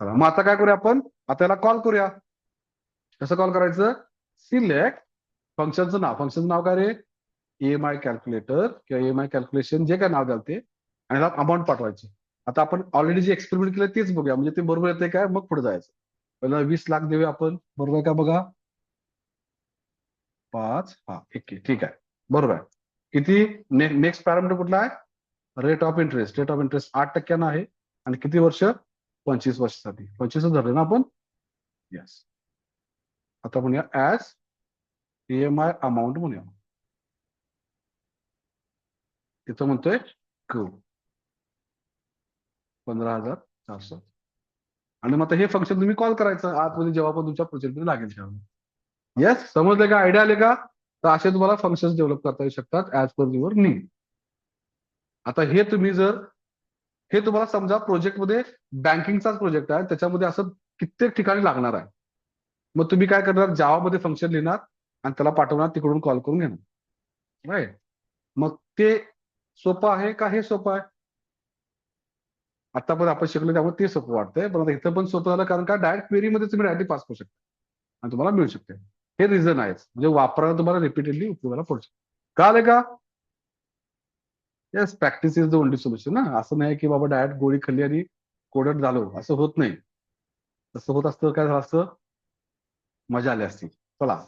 S1: चला मग आता काय करूया आपण, आता याला कॉल करूया. कसं कॉल करायचं, सिलेक्ट फंक्शनचं नाव, फंक्शनचं नाव काय रे, ईएमआय कॅल्क्युलेटर किंवा ईएमआय कॅल्क्युलेशन, जे काय नाव द्याल ते, आणि त्याला अमाऊंट पाठवायची. आता आपण ऑलरेडी जे एक्सपेरिमेंट केलं तेच बघूया, म्हणजे ते बरोबर येते काय, मग पुढे जायचं. पहिला 20 लाख देऊया आपण, बरोबर आहे का बघा. 5, हा ठीक आहे, बरोबर आहे. किती, नेक्स्ट पॅरामीटर कुठला आहे, rate of interest. Rate of interest 8% आहे आणि किती वर्ष, 25 वर्षासाठी. 25 धरले ना आपण. येस, आता म्हणूया ऍज ईएमआय अमाऊंट म्हणूया. तिथं म्हणतोय 15,400. आणि मग हे फंक्शन तुम्ही कॉल करायचं आतमध्ये जेव्हा पण तुमच्या प्रोजेक्टमध्ये लागेल तेव्हा. येस, समजले का, आयडिया आले का. तर असे तुम्हाला फंक्शन डेव्हलप करता येऊ शकतात ऍज पर युअर नीड. आता हे तुम्ही जर, हे तुम्हाला समजा प्रोजेक्टमध्ये बँकिंगचाच प्रोजेक्ट आहे, त्याच्यामध्ये असं कित्येक ठिकाणी लागणार आहे. मग तुम्ही काय करणार, जावामध्ये फंक्शन लिहिणार आणि त्याला पाठवणार, तिकडून कॉल करून घेणार. राईट, मग ते सोपं आहे का, हे सोपं आहे. आता पण आपण शिकलो त्यामुळे ते सोपं वाटतंय, पण आता इथं पण सोपं झालं, कारण का डायरेक्ट क्वेरीमध्ये तुम्ही डायरेक्ट पास करू शकता आणि तुम्हाला मिळू शकते. हे रिझन आहे, म्हणजे वापरायला तुम्हाला रिपीटेडली उपयोगाला पडू शकतो. कळालं का. Yes, practice is the only solution ना. असं नाही की बाबा डायरेक्ट गोळी खाल्ली आणि कोडट झालो, असं होत नाही. तसं होत असतं काय झालं असतं, मजा आली असती. चला,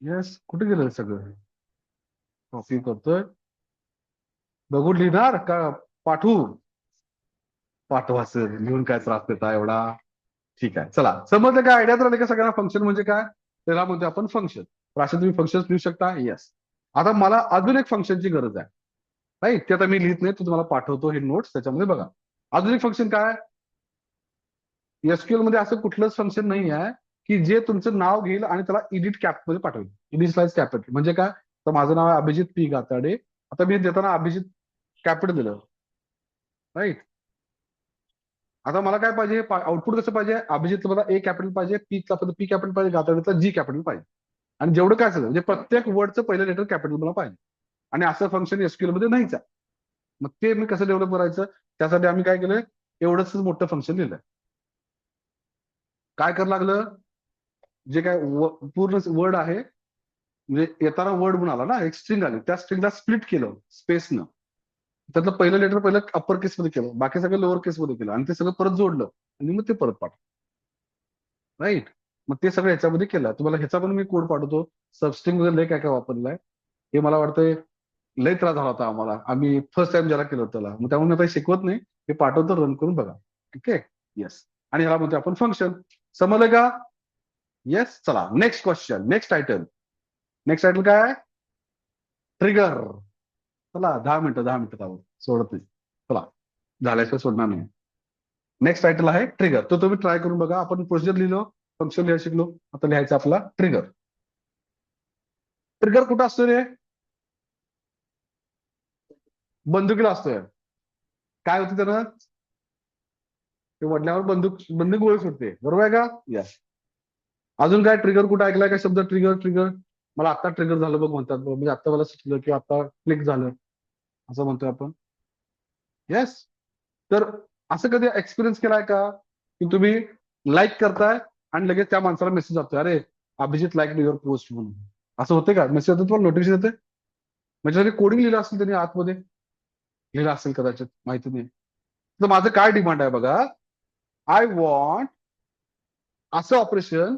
S1: येस, कुठे गेलं सगळं, कॉपी करतोय, बघून लिहिणार का पाठवू, पाठवा सर, लिहून काय त्रास देता एवढा. ठीक आहे, चला समजलं का, आयडिया तर आली का सगळ्यांना. फंक्शन म्हणजे काय, त्याला म्हणतो आपण फंक्शन. तर असे तुम्ही फंक्शन लिहू शकता. येस, आता मला अजून एक फंक्शनची गरज आहे, राईट. ते आता मी लिहित नाही, तो तुम्हाला पाठवतो हे नोट्स, त्याच्यामध्ये बघा. अजून एक फंक्शन काय, एसक्यूएल मध्ये असं कुठलंच फंक्शन नाही आहे की जे तुमचं नाव घेईल आणि त्याला एडिट कॅप मध्ये पाठवेल. इनिशियलाइज कॅपिटल म्हणजे काय, तर माझं नाव आहे अभिजित पी गाताडे. आता मी देताना अभिजित कॅपिटल दिलं, राईट. आता मला काय पाहिजे, आउटपुट कसं पाहिजे, अभिजितला मला ए कॅपिटल पाहिजे, पी कॅपिटल पाहिजे, गाताडेचा जी कॅपिटल पाहिजे. आणि जेवढं काय असेल म्हणजे प्रत्येक वर्डचं पहिलं लेटर कॅपिटल मला पाहिजे. आणि असं फंक्शन एसक्यूएल मध्ये नाहीच आहे. मग ते मी कसं डेव्हलप करायचं, त्यासाठी आम्ही काय केलंय, एवढंच मोठं फंक्शन लिहिलंय. काय करायला लागलं, जे काय पूर्ण वर्ड आहे, म्हणजे येताना वर्ड म्हणून आला ना, एक स्ट्रिंग आली, त्या स्ट्रिंगला स्प्लिट केलं स्पेसनं. त्यातलं पहिलं लेटर पहिलं अप्पर केस मध्ये केलं, बाकी सगळं लोअर केस मध्ये केलं, आणि ते सगळं परत जोडलं आणि मग ते परत पाठवलं, राईट. मग ते सगळं ह्याच्यामध्ये केलं. तुम्हाला ह्याचा पण मी कोड पाठवतो. सबस्ट्रिंग वगैरे लय काय काय वापरलाय, हे मला वाटतंय लय त्रास झाला होता आम्हाला, आम्ही फर्स्ट टाइम ज्याला केलं होतं त्याला. मग त्यामुळे मी आता शिकवत नाही, हे पाठवतो, रन करून बघा. Okay, yes. आणि ह्याला म्हणतो आपण फंक्शन. समजलं का. येस, चला next question, next title. Next title काय आहे, ट्रिगर. चला 10 मिनिटं त्यावर सोडत नाही, चला झाल्याशिवाय सोडणार नाही. नेक्स्ट टायटल आहे ट्रिगर. तो तुम्ही ट्राय करून बघा. आपण प्रोसिजर लिहिलो, फंक्शन लिहायला शिकलो, आता लिहायचा आपला ट्रिगर. ट्रिगर कुठं असतो रे, बंदुकीला असतोय. काय होतं त्यानं, ते वडल्यावर बंदूक गोळी सुटते, बरोबर आहे का. यस. अजून काय ट्रिगर कुठं ऐकलाय काय शब्द, ट्रिगर. ट्रिगर मला आता ट्रिगर झालं बघ म्हणतात, म्हणजे आता मला सुचलं किंवा आता क्लिक झालं, असं म्हणतोय आपण. येस. तर असं कधी एक्सपिरियन्स केलाय का, की तुम्ही लाईक करताय आणि लगेच त्या माणसाला मेसेज जातोय, अरे अभिजित लाईक युअर पोस्ट म्हणून. असं होते का, मेसेज येतो तुम्हाला, नोटिफिकेशन येते. म्हणजे कोडिंग लिहिलं असेल त्यांनी आतमध्ये, लिहिलं असेल कदाचित, माहिती नाही. तर माझं काय डिमांड आहे बघा, आय वॉन्ट असं ऑपरेशन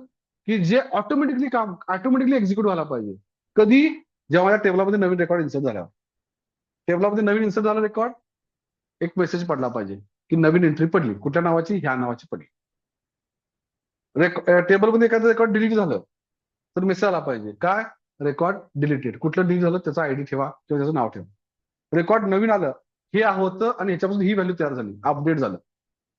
S1: की जे ऑटोमॅटिकली एक्झिक्यूट व्हायला पाहिजे. कधी, जेव्हा या टेबलामध्ये नवीन रेकॉर्ड इन्सर्ट झाल्यावर. टेबलामध्ये नवीन इन्सर्ट झाला रेकॉर्ड, एक मेसेज पडला पाहिजे की नवीन एंट्री पडली, कुठल्या नावाची, ह्या नावाची पडली. टेबलमध्ये एखादं रेकॉर्ड डिलीट झालं तर मेसेज आला पाहिजे, काय, रेकॉर्ड डिलीटेड. कुठलं डिलीट झालं त्याचा आयडी ठेवा किंवा त्याचं नाव ठेवा. रेकॉर्ड नवीन आलं हे होतं आणि ह्याच्यापासून ही व्हॅल्यू तयार झाली, अपडेट झालं.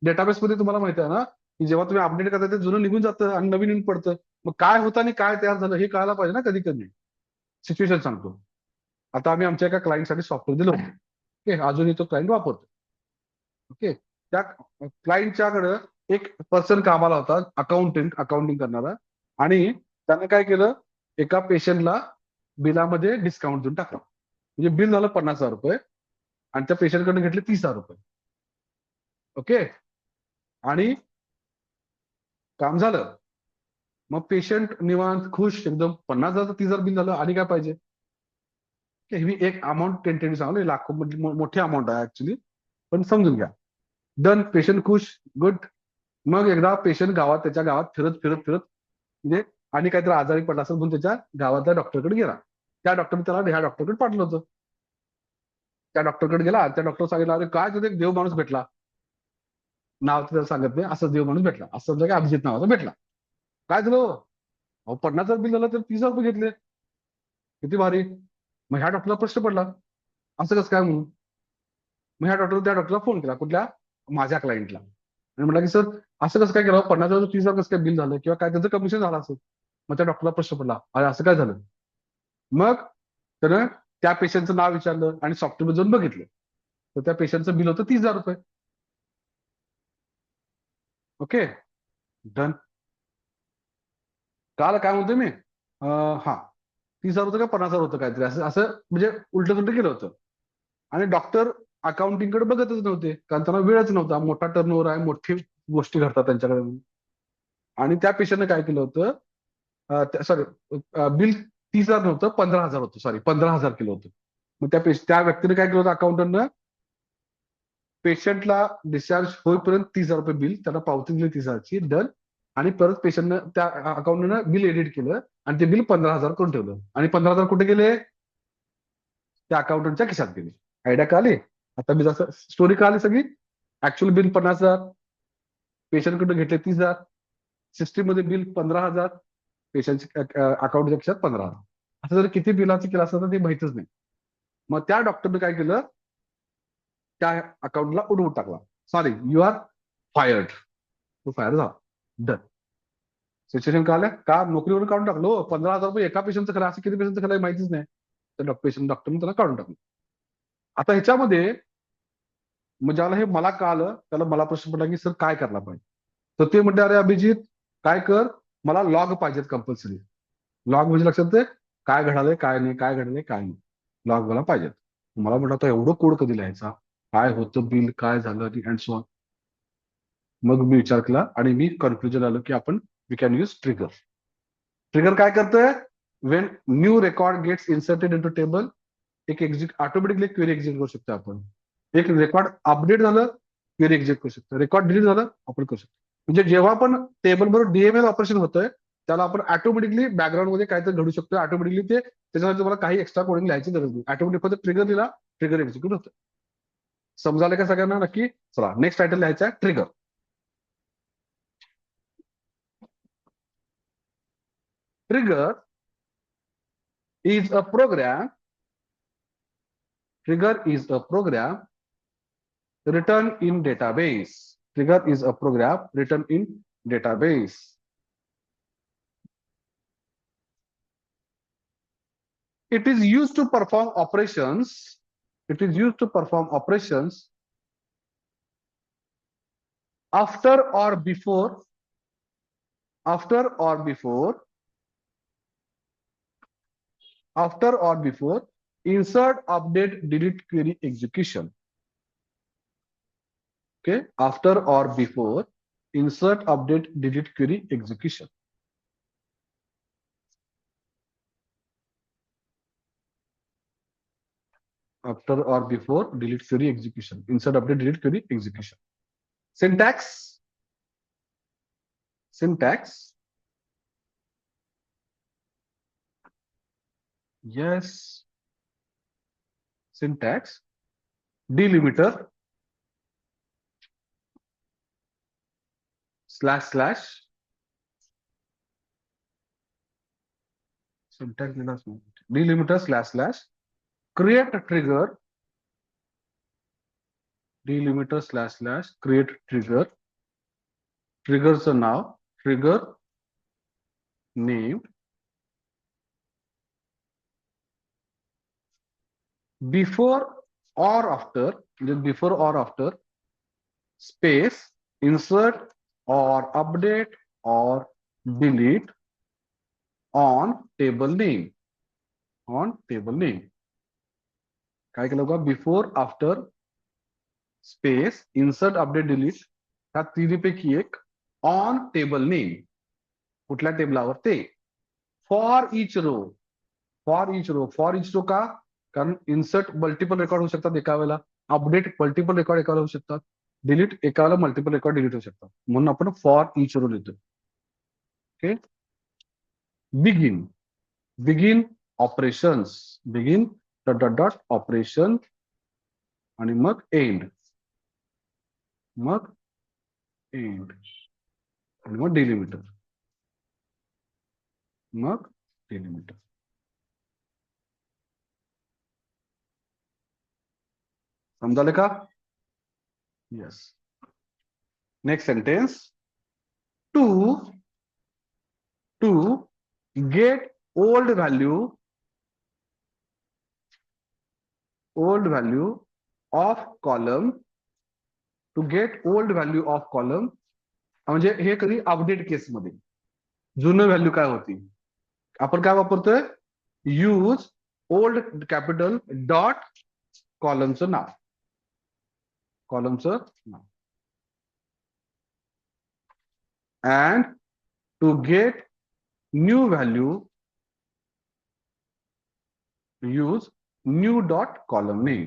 S1: डेटाबेसमध्ये तुम्हाला माहिती आहे ना की जेव्हा तुम्ही अपडेट करता ते जुनं निघून जातं आणि नवीन येऊन पडतं. मग काय होतं आणि काय तयार झालं हे कळायला पाहिजे ना. कधी कधी सिच्युएशन सांगतो. आता आम्ही आमच्या एका क्लायंटसाठी सॉफ्टवेअर दिलं होतं. ओके, अजूनही तो क्लायंट वापरतो. ओके, त्या क्लायंटच्याकडे एक पर्सन कामाला होता, अकाउंटिंग करणारा. आणि त्याने काय केलं, एका पेशंटला बिलामध्ये डिस्काउंट देऊन टाकला. म्हणजे बिल झालं 50,000 रुपये आणि त्या पेशंटकडे घेतले 30,000 रुपये. ओके, आणि काम झालं. मग पेशंट निवांत खुश एकदम. 50,000 30,000 बिल झालं आणि काय पाहिजे. मी एक अमाऊंट टेंटेटिव्ह सांगलो, लाखो मोठी अमाऊंट आहे ऍक्च्युली, पण समजून घ्या. डन, पेशंट खुश, गुड. मग एकदा पेशंट त्याच्या गावात फिरत फिरत फिरत म्हणजे आणि काहीतरी आजारी पडला असेल म्हणून त्याच्या गावातल्या डॉक्टरकडे गेला. त्या डॉक्टरने त्याला ह्या डॉक्टरकडे पाठवलं होतं. त्या डॉक्टरकडे गेला, त्या डॉक्टर सांगितलं अरे काय तुझा एक देव माणूस भेटला. नाव त्याला सांगत नाही, असं देव माणूस भेटला, असं समजा की अभिजित नावाचा भेटला. काय झालं, अहो 50,000 बिल झालं तर 30,000 रुपये घेतले, किती भारी. मग ह्या डॉक्टरला प्रश्न पडला, असं कसं काय म्हणून. मग ह्या त्या डॉक्टरला फोन केला, कुठल्या, माझ्या क्लायंटला. आणि म्हटलं की सर असं कसं काय केलं, 50,000 30,000 कसं काय बिल झालं किंवा काय त्याचं कमिशन झालं असेल. मग त्या डॉक्टरला प्रश्न पडला, अरे असं काय झालं. मग त्यानं त्या पेशंटचं नाव विचारलं आणि सॉफ्टवेअर जाऊन बघितलं, तर त्या पेशंटचं बिल होतं 30,000 रुपये. Okay, done. काल काय म्हणतोय मी, हा 30,000 होतं का 50,000 होतं काहीतरी, असं असं म्हणजे उलट उलट केलं होतं. आणि डॉक्टर अकाउंटिंगकडे बघतच नव्हते, कारण त्यांना वेळच नव्हता. मोठा टर्नओव्हर आहे, मोठी गोष्टी घडतात त्यांच्याकडे. आणि त्या पेशंटने काय केलं होतं, सॉरी, बिल 30,000 नव्हतं, 15,000 होतं, सॉरी 15,000 केलं होतं. मग त्या व्यक्तीने काय केलं होतं, अकाउंटंटनं पेशंटला डिस्चार्ज होईपर्यंत 30,000 रुपये बिल त्याला पावती दिली 30,000ची, डन. आणि परत पेशंटनं त्या अकाउंटनं बिल एडिट केलं आणि ते बिल 15,000 करून ठेवलं. आणि 15,000 कुठे गेले, त्या अकाउंटंटच्या खिशात गेले. आयडिया का आली आता, मी जसं स्टोरी का आली सगळी. ऍक्च्युअल बिल 50,000, पेशंटकडून घेतले 30,000, सिस्टीम मध्ये बिल 15,000, पेशंटच्या अकाउंटच्या खिशात 15,000. असं जर किती बिलाचं केलं असतं तर ते माहितच नाही. मग त्या डॉक्टरने काय केलं, त्या अकाउंटला उडवून टाकला. Sorry, you are fired. तो फायर झाला, डन. सिच्युएशन का आलं, का नोकरीवरून काढून टाकलो. 15,000 रुपये एका पेशंटचं खरं, असं किती पेशंटचं खरं माहितीच नाही. तर डॉक्टरने त्याला काढून टाकलं. आता ह्याच्यामध्ये मग ज्याला हे मला कळालं त्याला मला प्रश्न पडला की सर काय करायला पाहिजे. तर ते म्हणते अरे अभिजित काय कर, मला लॉग पाहिजेत कंपल्सरी. लॉग म्हणजे लक्षात आहे, काय घडालंय काय नाही, काय घडलंय काय नाही, लॉग मला पाहिजेत. मला म्हटलं आता एवढं कोड कधी लिहायचा, काय होतं बिल, काय झालं अँड सो ऑन. मग मी विचार केला आणि मी कन्क्लुजन आलो की आपण we can use trigger. Trigger काय करतोय, when new record gets inserted into table, एक ऑटोमॅटिकली क्वेरी एक्झिक्यूट करू शकतो आपण. एक रेकॉर्ड अपडेट झालं, क्वेरी एक्झिक्यूट करू शकतो. रेकॉर्ड डिलीट झालं, आपण करू शकतो. म्हणजे जेव्हा पण टेबल बरोबर डीएमएल ऑपरेशन होतंय त्याला आपण ऑटोमॅटिकली बॅकग्राऊंड मध्ये काहीतरी घडू शकतो. ऑटोमॅटिकली ते त्याच्यासाठी तुम्हाला काही एक्स्ट्रा कोडिंग लिहायची गरज नाही. ऑटोमॅटिक फक्त ट्रिगर दिला, ट्रिगर एक्झिक्यूट होतं. समजायला का सगळ्यांना नक्की. चला नेक्स्ट टायटल लिहायचा आहे trigger. Trigger is a program. Trigger is a program written in database. Trigger is a program written in database. It is used to perform operations. It is used to perform operations after or before, after or before, after or before insert, update, delete, query execution. Okay, after or before insert, update, delete, query execution. After or before delete, query execution. Insert, update, delete, query execution. Syntax. Syntax. Yes. Syntax. Delimiter. Slash slash. Syntax दिलाच नाही. Delimiter slash slash create trigger, delimiter slash slash create trigger, ट्रिगरचं नाव, trigger name, before or after, म्हणजे before or after space, insert or update or delete on table name, on table name. काय केलं बघा, before after space insert update delete, ह्या तिन्हीपैकी एक, on table name, कुठल्या टेबलावर ते, for each row, for each row, for each row का, कारण इन्सर्ट मल्टिपल रेकॉर्ड होऊ शकतात एका वेळेला, अपडेट मल्टिपल रेकॉर्ड एका वेळेला होऊ शकतात, डिलीट एका वेळेला मल्टिपल रेकॉर्ड डिलीट होऊ शकतात, म्हणून आपण फॉर इच रो लिहितो. Okay. Begin, begin operations, begin dot dot dot operation आणि मग एंड, मग एंड आणि मग डिलिमिटर, मग डिलिमिटर. समजाले का? Yes. Next sentence, to get old value of column, to get old value of column, म्हणजे हे कधी अपडेट केसमध्ये जुनं व्हॅल्यू काय होती, आपण काय वापरतोय, यूज ओल्ड कॅपिटल डॉट कॉलमचं नाव, कॉलमचं नाव, and to get new value use new dot column name,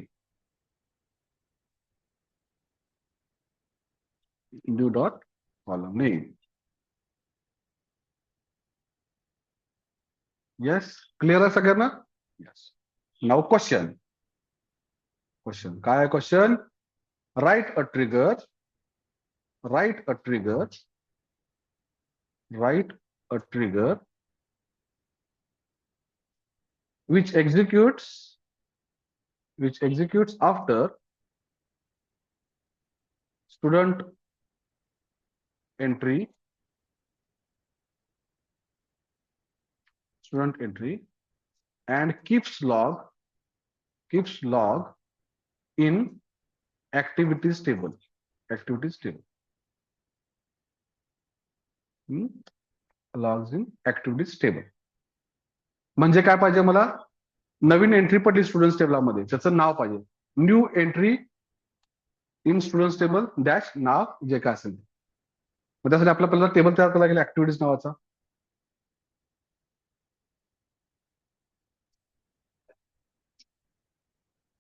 S1: new dot column name. Yes, clear आहे सगळ्यांना? येस. नाउ क्वेश्चन, क्वेश्चन काय आहे question, write a trigger, write a trigger, write a trigger which executes after student entry, and keeps log in activities table, logs in activities table. म्हणजे काय पाहिजे मला, नवीन entry पडली students टेबलामध्ये, त्याचं नाव पाहिजे, new entry in students table dash नाव जे काय असेल, मग त्यासाठी आपल्याला पहिला टेबल तयार करायला लागेल ऍक्टिव्हिटीज नावाचा.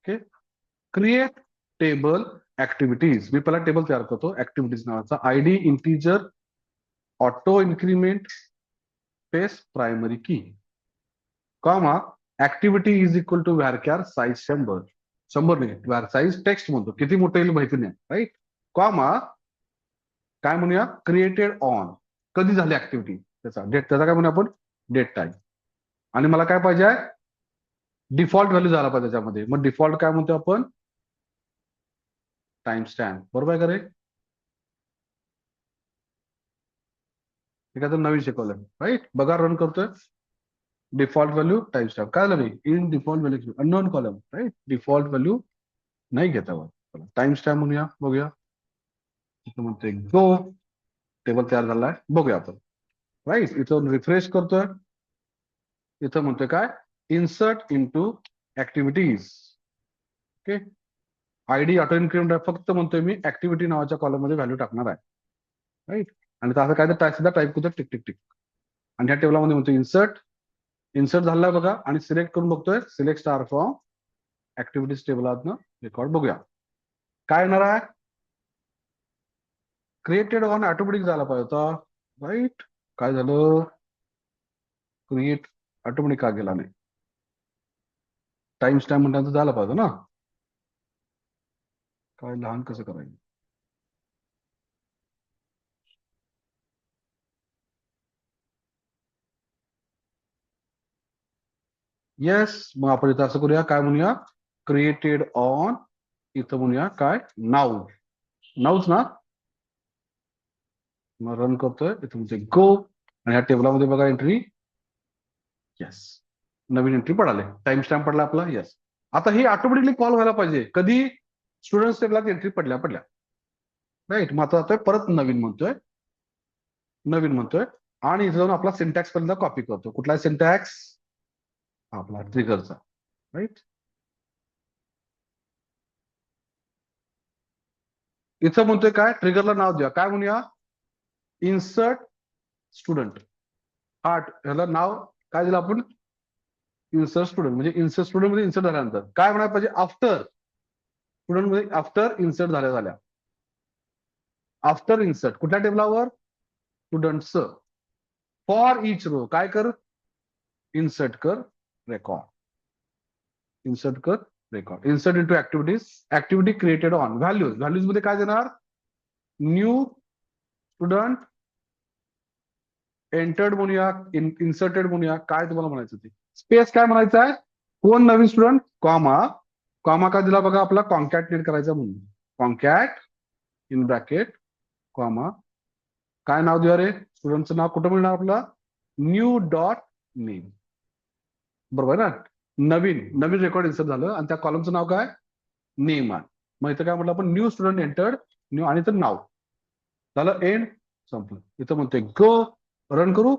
S1: ओके, क्रिएट टेबल ऍक्टिव्हिटीज, मी पहिला टेबल तयार करतो ऍक्टिव्हिटीज नावाचा, ID integer, auto increment space primary key, comma activity is equal to varchar size 100, 100 नाही, व्हॅर साईज टेक्स्ट म्हणतो, किती मोठं येईल माहिती नाही, राईट, कॉमा काय म्हणूया, क्रिएटेड ऑन, कधी झाली ऍक्टिव्हिटी, त्याचा डेट, त्याचा काय म्हणूया आपण, डेट टाइम, आणि मला काय पाहिजे, डिफॉल्ट व्हॅल्यू झाला पाहिजे त्याच्यामध्ये, मग डिफॉल्ट काय म्हणतो आपण, टाइम स्टॅम्प, बरोबर आहे का रे, नवीन शिकवलं, राईट, बघा रन करतोय, डिफॉल्ट व्हॅल्यू टाइम स्टॅम्प, काय झालं in default value unknown column, right, default value नाही घेता, टाइम स्टॅम्प म्हणूया, बघूया, इथं म्हणतोय गो, टेबल तयार झालाय, बघूया आपण, राईट, इथं रिफ्रेश करतोय, इथं म्हणतोय काय, insert into activities, okay, ID auto increment फक्त म्हणतोय मी ऍक्टिव्हिटी नावाच्या कॉलम मध्ये व्हॅल्यू टाकणार आहे, राईट, आणि असं काय तर सुद्धा टाईप करतो टिक टिक टिक, आणि ह्या टेबलामध्ये म्हणतो इन्सर्ट झालाय बघा, आणि सिलेक्ट करून बघतोय, सिलेक्ट स्टार फ्रॉम ऍक्टिव्हिटीज टेबलातनं रेकॉर्ड, बघूया काय येणार आहे, क्रिएटेड ऑन ऑटोमॅटिक झाला पाहिजे होता, राईट, काय झालं, क्रिएट ऑटोमॅटिक का गेला नाही, टाइम स्टॅम्प म्हणतात झाला पाहिजे ना, काय लहान कसं करायचं, येस, मग आपण इथं असं करूया, काय म्हणूया, क्रिएटेड ऑन, इथं म्हणूया काय, नाऊ, नाऊच ना. मग रन करतोय, इथं म्हणजे गो, आणि ह्या टेबलामध्ये बघा एंट्री, येस, नवीन एंट्री पडाले, टाइम स्टॅम्प पडला आपला, येस. आता ही ऑटोमॅटिकली कॉल व्हायला पाहिजे कधी, स्टुडंट टेबलात एंट्री पडल्या पडल्या, राईट. मग आता जातोय परत नवीन म्हणतोय, नवीन म्हणतोय, आणि इथं जाऊन आपला सिंटॅक्स पर्यंत कॉपी करतो. कुठला सिंटॅक्स, आपला ट्रिगरचा, राईट. इथं म्हणतोय काय, ट्रिगरला नाव द्या, काय म्हणूया, इन्सर्ट स्टुडंट. हा ह्याला नाव काय दिलं आपण, इन्सर्ट स्टुडंट. म्हणजे इन्सर्ट स्टुडंट मध्ये इन्सर्ट झाल्यानंतर काय म्हणायला पाहिजे, आफ्टर स्टुडंट मध्ये, आफ्टर इन्सर्ट झाल्या, आफ्टर इन्सर्ट कुठल्या टेबलावर, स्टुडंट्स. फॉर इच रो काय कर, इन्सर्ट कर रेकॉर्ड, इन्सर्ट कर record, insert into activities, activity created on, values, values मध्ये काय देणार, न्यू स्टुडंट एंटर्ड म्हणूया, इन्सर्टेड म्हणूया, काय तुम्हाला म्हणायचं ते, स्पेस काय म्हणायचं आहे, कोण नवीन स्टुडंट, कॉमा, कॉमा काय दिला बघा, आपला कॉन्कॅटनेट करायचा म्हणून, कॉन्कॅट इन ब्रॅकेट, कॉमा, काय नाव देऊया रे, स्टुडंटचं नाव कुठं मिळणार आपला, न्यू डॉट नेम, बरोबर ना. नवीन नवीन रेकॉर्ड इन्सर्ट झालं, आणि त्या कॉलमचं नाव काय, नेम आहे. मग इथं काय म्हटलं आपण, न्यू स्टुडंट एंटर्ड, न्यू, आणि इथं नाव झालं, एंड, संपलं. इथं म्हणतोय गो, रन करू,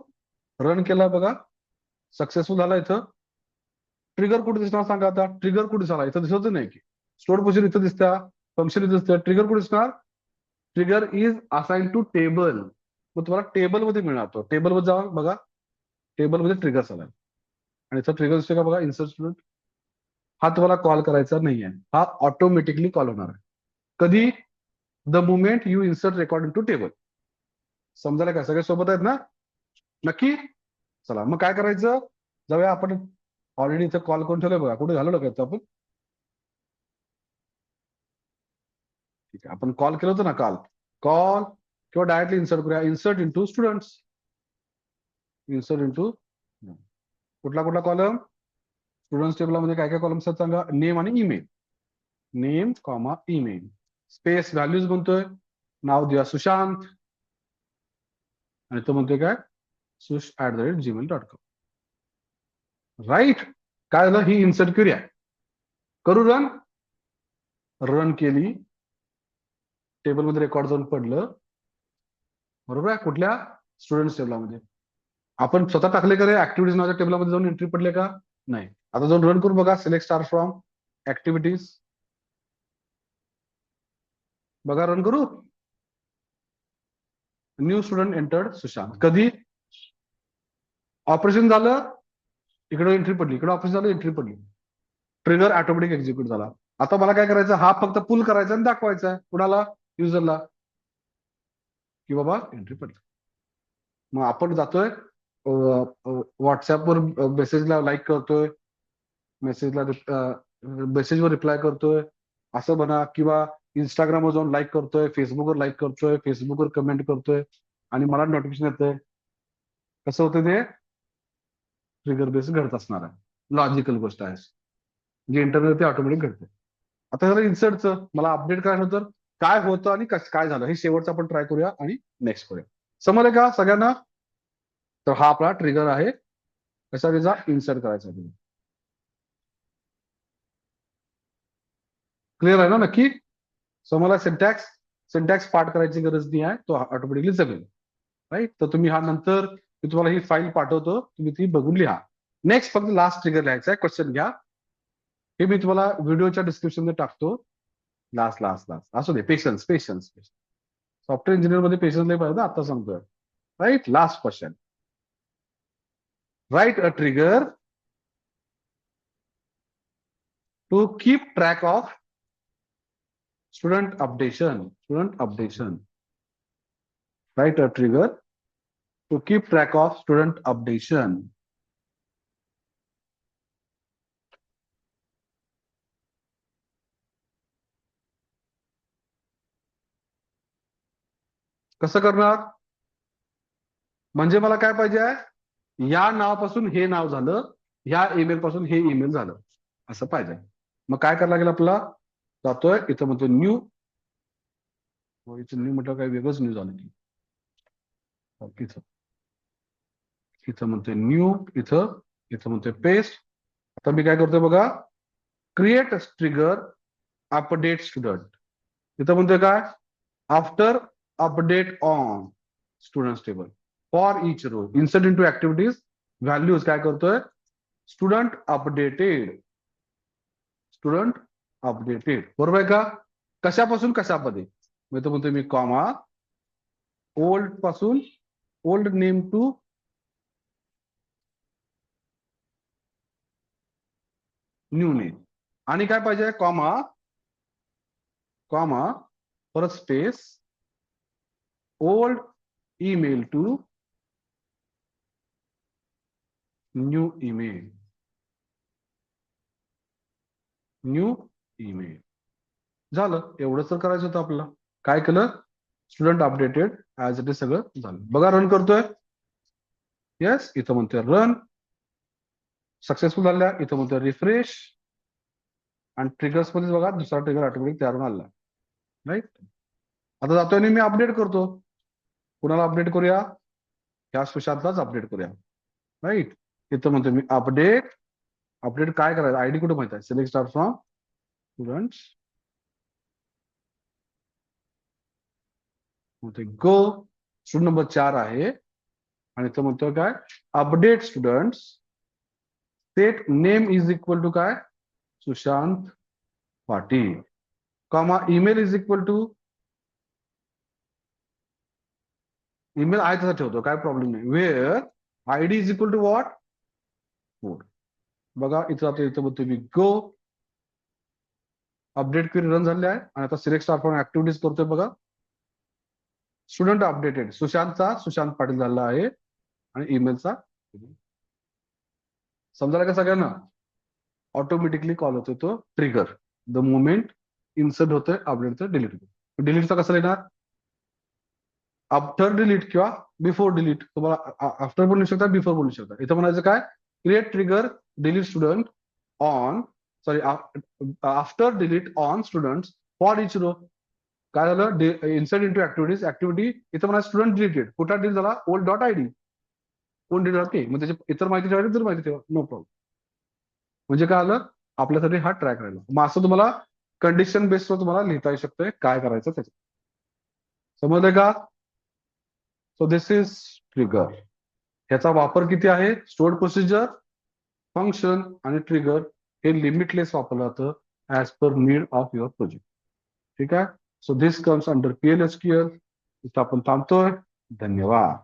S1: रन केला बघा, सक्सेसफुल झाला. इथं ट्रिगर कुठे दिसणार सांगा, आता ट्रिगर कुठे दिसणार, इथं दिसत नाही की, स्टोर पोझिशन इथं दिसत्या, फंक्शन इथं दिसतं, ट्रिगर कुठे दिसणार, trigger is assign to table. मग तुम्हाला टेबल मध्ये मिळणार, तो टेबल मध्ये जावा बघा, टेबल मध्ये ट्रिगर झाला, आणि इथं ट्रिगर दिसतोय का बघा, इन्सर्ट स्टुडंट. हा तुम्हाला कॉल करायचा नाहीये, हा ऑटोमॅटिकली कॉल होणार आहे कधी, the moment you insert record into table. समजायला का, सगळे सोबत आहेत ना, नक्की. चला मग काय करायचं, जाऊया आपण, ऑलरेडी इथं कॉल करून ठेवलंय बघा, कुठे झालो का आपण, ठीक आहे, आपण कॉल केलं होतं ना काल, कॉल, किंवा डायरेक्टली इन्सर्ट करूया, insert into students, insert into, कुठला कुठला कॉलम, स्टुडंट्स टेबलामध्ये काय काय कॉलम्स आहेत सांगा, नेम आणि email, name comma email, space, values म्हणतोय, नाव द्या सुशांत, आणि तो म्हणतोय काय, sush@gmail.com, राईट. काय झालं, ही इन्सर्ट करूया, करू रन, रन केली, टेबलमध्ये रेकॉर्ड जाऊन पडलं, बरोबर आहे, कुठल्या, स्टुडंट्स टेबलामध्ये. आपण स्वतः टाकले का रे, ऍक्टिव्हिटीज नावाच्या टेबलमध्ये जाऊन एंट्री पडले का, नाही. आता जाऊन रन करून बघा, सिलेक्ट स्टार फ्रॉम ऍक्टिव्हिटीज, बघा रन करू, न्यू स्टुडंट एंटर्ड सुशांत, कधी ऑपरेशन झालं, इकडे एंट्री पडली, इकडे ऑपरेशन झालं, एंट्री पडली, ट्रिगर ऑटोमॅटिक एक्झिक्यूट झाला. आता मला काय करायचं, हा फक्त पुल करायचा आणि दाखवायचा आहे कुणाला, युजरला, की बाबा एंट्री पडली. मग आपण जातोय व्हॉट्सअपवर, मेसेजला लाईक करतोय, मेसेजला, मेसेजवर रिप्लाय करतोय, असं म्हणा, किंवा इंस्टाग्रामवर जाऊन लाईक करतोय, फेसबुकवर लाईक करतोय, फेसबुकवर कमेंट करतोय, आणि मला नोटिफिकेशन येतंय. कसं होतं ते, ट्रिगर बेस घडत असणार आहे, लॉजिकल गोष्ट आहे, जे इंटरनेट ते ऑटोमॅटिक घडते. आता झालं इन्सर्टचं, मला अपडेट करायचं होतं, काय होतं आणि काय झालं हे शेवटचं आपण ट्राय करूया, आणि नेक्स्ट करूया. समजलं का सगळ्यांना, तर हा आपला ट्रिगर आहे, कशा वेळेचा, इन्सर्ट करायचा. क्लिअर आहे ना, नक्की. सो मला सिंटॅक्स, सिंटॅक्स पाठ करायची गरज नाही आहे, तो ऑटोमॅटिकली जमेल, राईट. तर तुम्ही हा नंतर, मी तुम्हाला ही फाईल पाठवतो, तुम्ही ती बघून लिहा. नेक्स्ट फक्त लास्ट ट्रिगर लिहायचा आहे, क्वेश्चन घ्या, हे मी तुम्हाला व्हिडिओच्या डिस्क्रिप्शन मध्ये टाकतो, लास्ट लास्ट लास्ट असू दे, पेशन्स पेशन्स, सॉफ्टवेअर इंजिनियर मध्ये पेशन्स लय पाहिजे, आता सांगतोय, right. Last question, write a trigger to keep track of student updation, student updation, write a trigger to keep track of student updation. कसं करणार, म्हणजे मला काय पाहिजे आहे, या नावापासून हे नाव झालं, ह्या ईमेल पासून हे ईमेल झालं असं पाहिजे. मग काय करायला लागेल आपल्याला, जातोय इथं म्हणतो न्यू, इथं न्यू म्हटलं काय वेगळंच न्यू झालं की, इथं इथं म्हणतोय न्यू, इथं इथं म्हणतोय पेस्ट. आता मी काय करतोय बघा, क्रिएट ट्रिगर अपडेट स्टुडंट. इथं म्हणतोय काय, after update on student table for each row insert into activities values काय करतोय, स्टुडंट अपडेटेड, स्टुडंट अपडेटेड. बरोबर आहे का, कशापासून कशामध्ये. मग इथं म्हणतोय मी कॉमा, ओल्ड पासून old name to new name. आणि काय पाहिजे, कॉमा कॉमा परत space, old email to new email, new email. झालं, एवढंच तर करायचं होतं आपल्याला. काय केलं, student updated as it is सगळं झालं. बघा रन करतोय, येस, इथं म्हणतोय रन, सक्सेसफुल झाल्या. इथं म्हणतोय रिफ्रेश, आणि ट्रिगर्स मध्ये बघा दुसरा ट्रिगर ऑटोमॅटिक तयार होऊन आला. राईट, आता जातोय आणि मी अपडेट करतो. कुणाला अपडेट करूया, ह्या सुशांतलाच अपडेट करूया. राईट, इथं म्हणतोय मी अपडेट, अपडेट काय करायचं, आयडी कुठे माहिती आहे, सिलेक्ट स्टार फ्रॉम स्टुडंट्स, म्हणतोय गो, स्टुडंट नंबर 4 आहे. आणि इथं म्हणतोय काय, update students, set name is equal to काय, Sushant Patil, comma email is equal to, email आहे तसा ठेवतो, काय प्रॉब्लेम नाही. Where ID is equal to what, 4. बघा इथं आता इथं म्हणतो मी गो, अपडेट क्वेरी रन झाले आहे. आणि आता सिलेक्ट स्टार फ्रॉम ऍक्टिव्हिटीज करतोय बघा, स्टुडंट अपडेटेड सुशांतचा सुशांत पाटील झाला आहे, आणि ईमेलचा समजायला का सगळ्यांना, ऑटोमॅटिकली कॉल होतोय तो ट्रिगर द मोमेंट इन्सर्ट होतोय अपडेटचं डिलीट होतं. डिलीटचा कसं येणार, आफ्टर डिलीट किंवा बिफोर डिलीट. तुम्हाला आफ्टर बोलू शकता, बिफोर बोलू शकता. इथं म्हणायचं काय, create trigger delete student on, sorry after delete on student for each row. काय झालं, इन्सर्ट इंटू ऍक्टिव्हिटीज, ऍक्टिव्हिटी इथं म्हणा स्टुडंट डिलीटेड, कुठला डिलीट झाला, ओल्ड डॉट आयडी, कोण डिलीट झाला ते, मग त्याची इतर माहिती ठेवायची, इतर माहिती ठेवा, नो प्रॉब्लेम. म्हणजे काय आलं, आपल्यासाठी हा ट्रॅक राहिला. मग असं तुम्हाला कंडिशन बेस्डवर तुम्हाला लिहिता येऊ शकतोय काय करायचं त्याच्यात. समजलंय का, सो दिस इज ट्रिगर. ह्याचा वापर किती आहे, स्टोअर्ड प्रोसिजर, फंक्शन आणि ट्रिगर हे लिमिटलेस वापरलं जातं as per need of your project. ठीक आहे, so this comes under PL SQL. इथं आपण थांबतोय. धन्यवाद.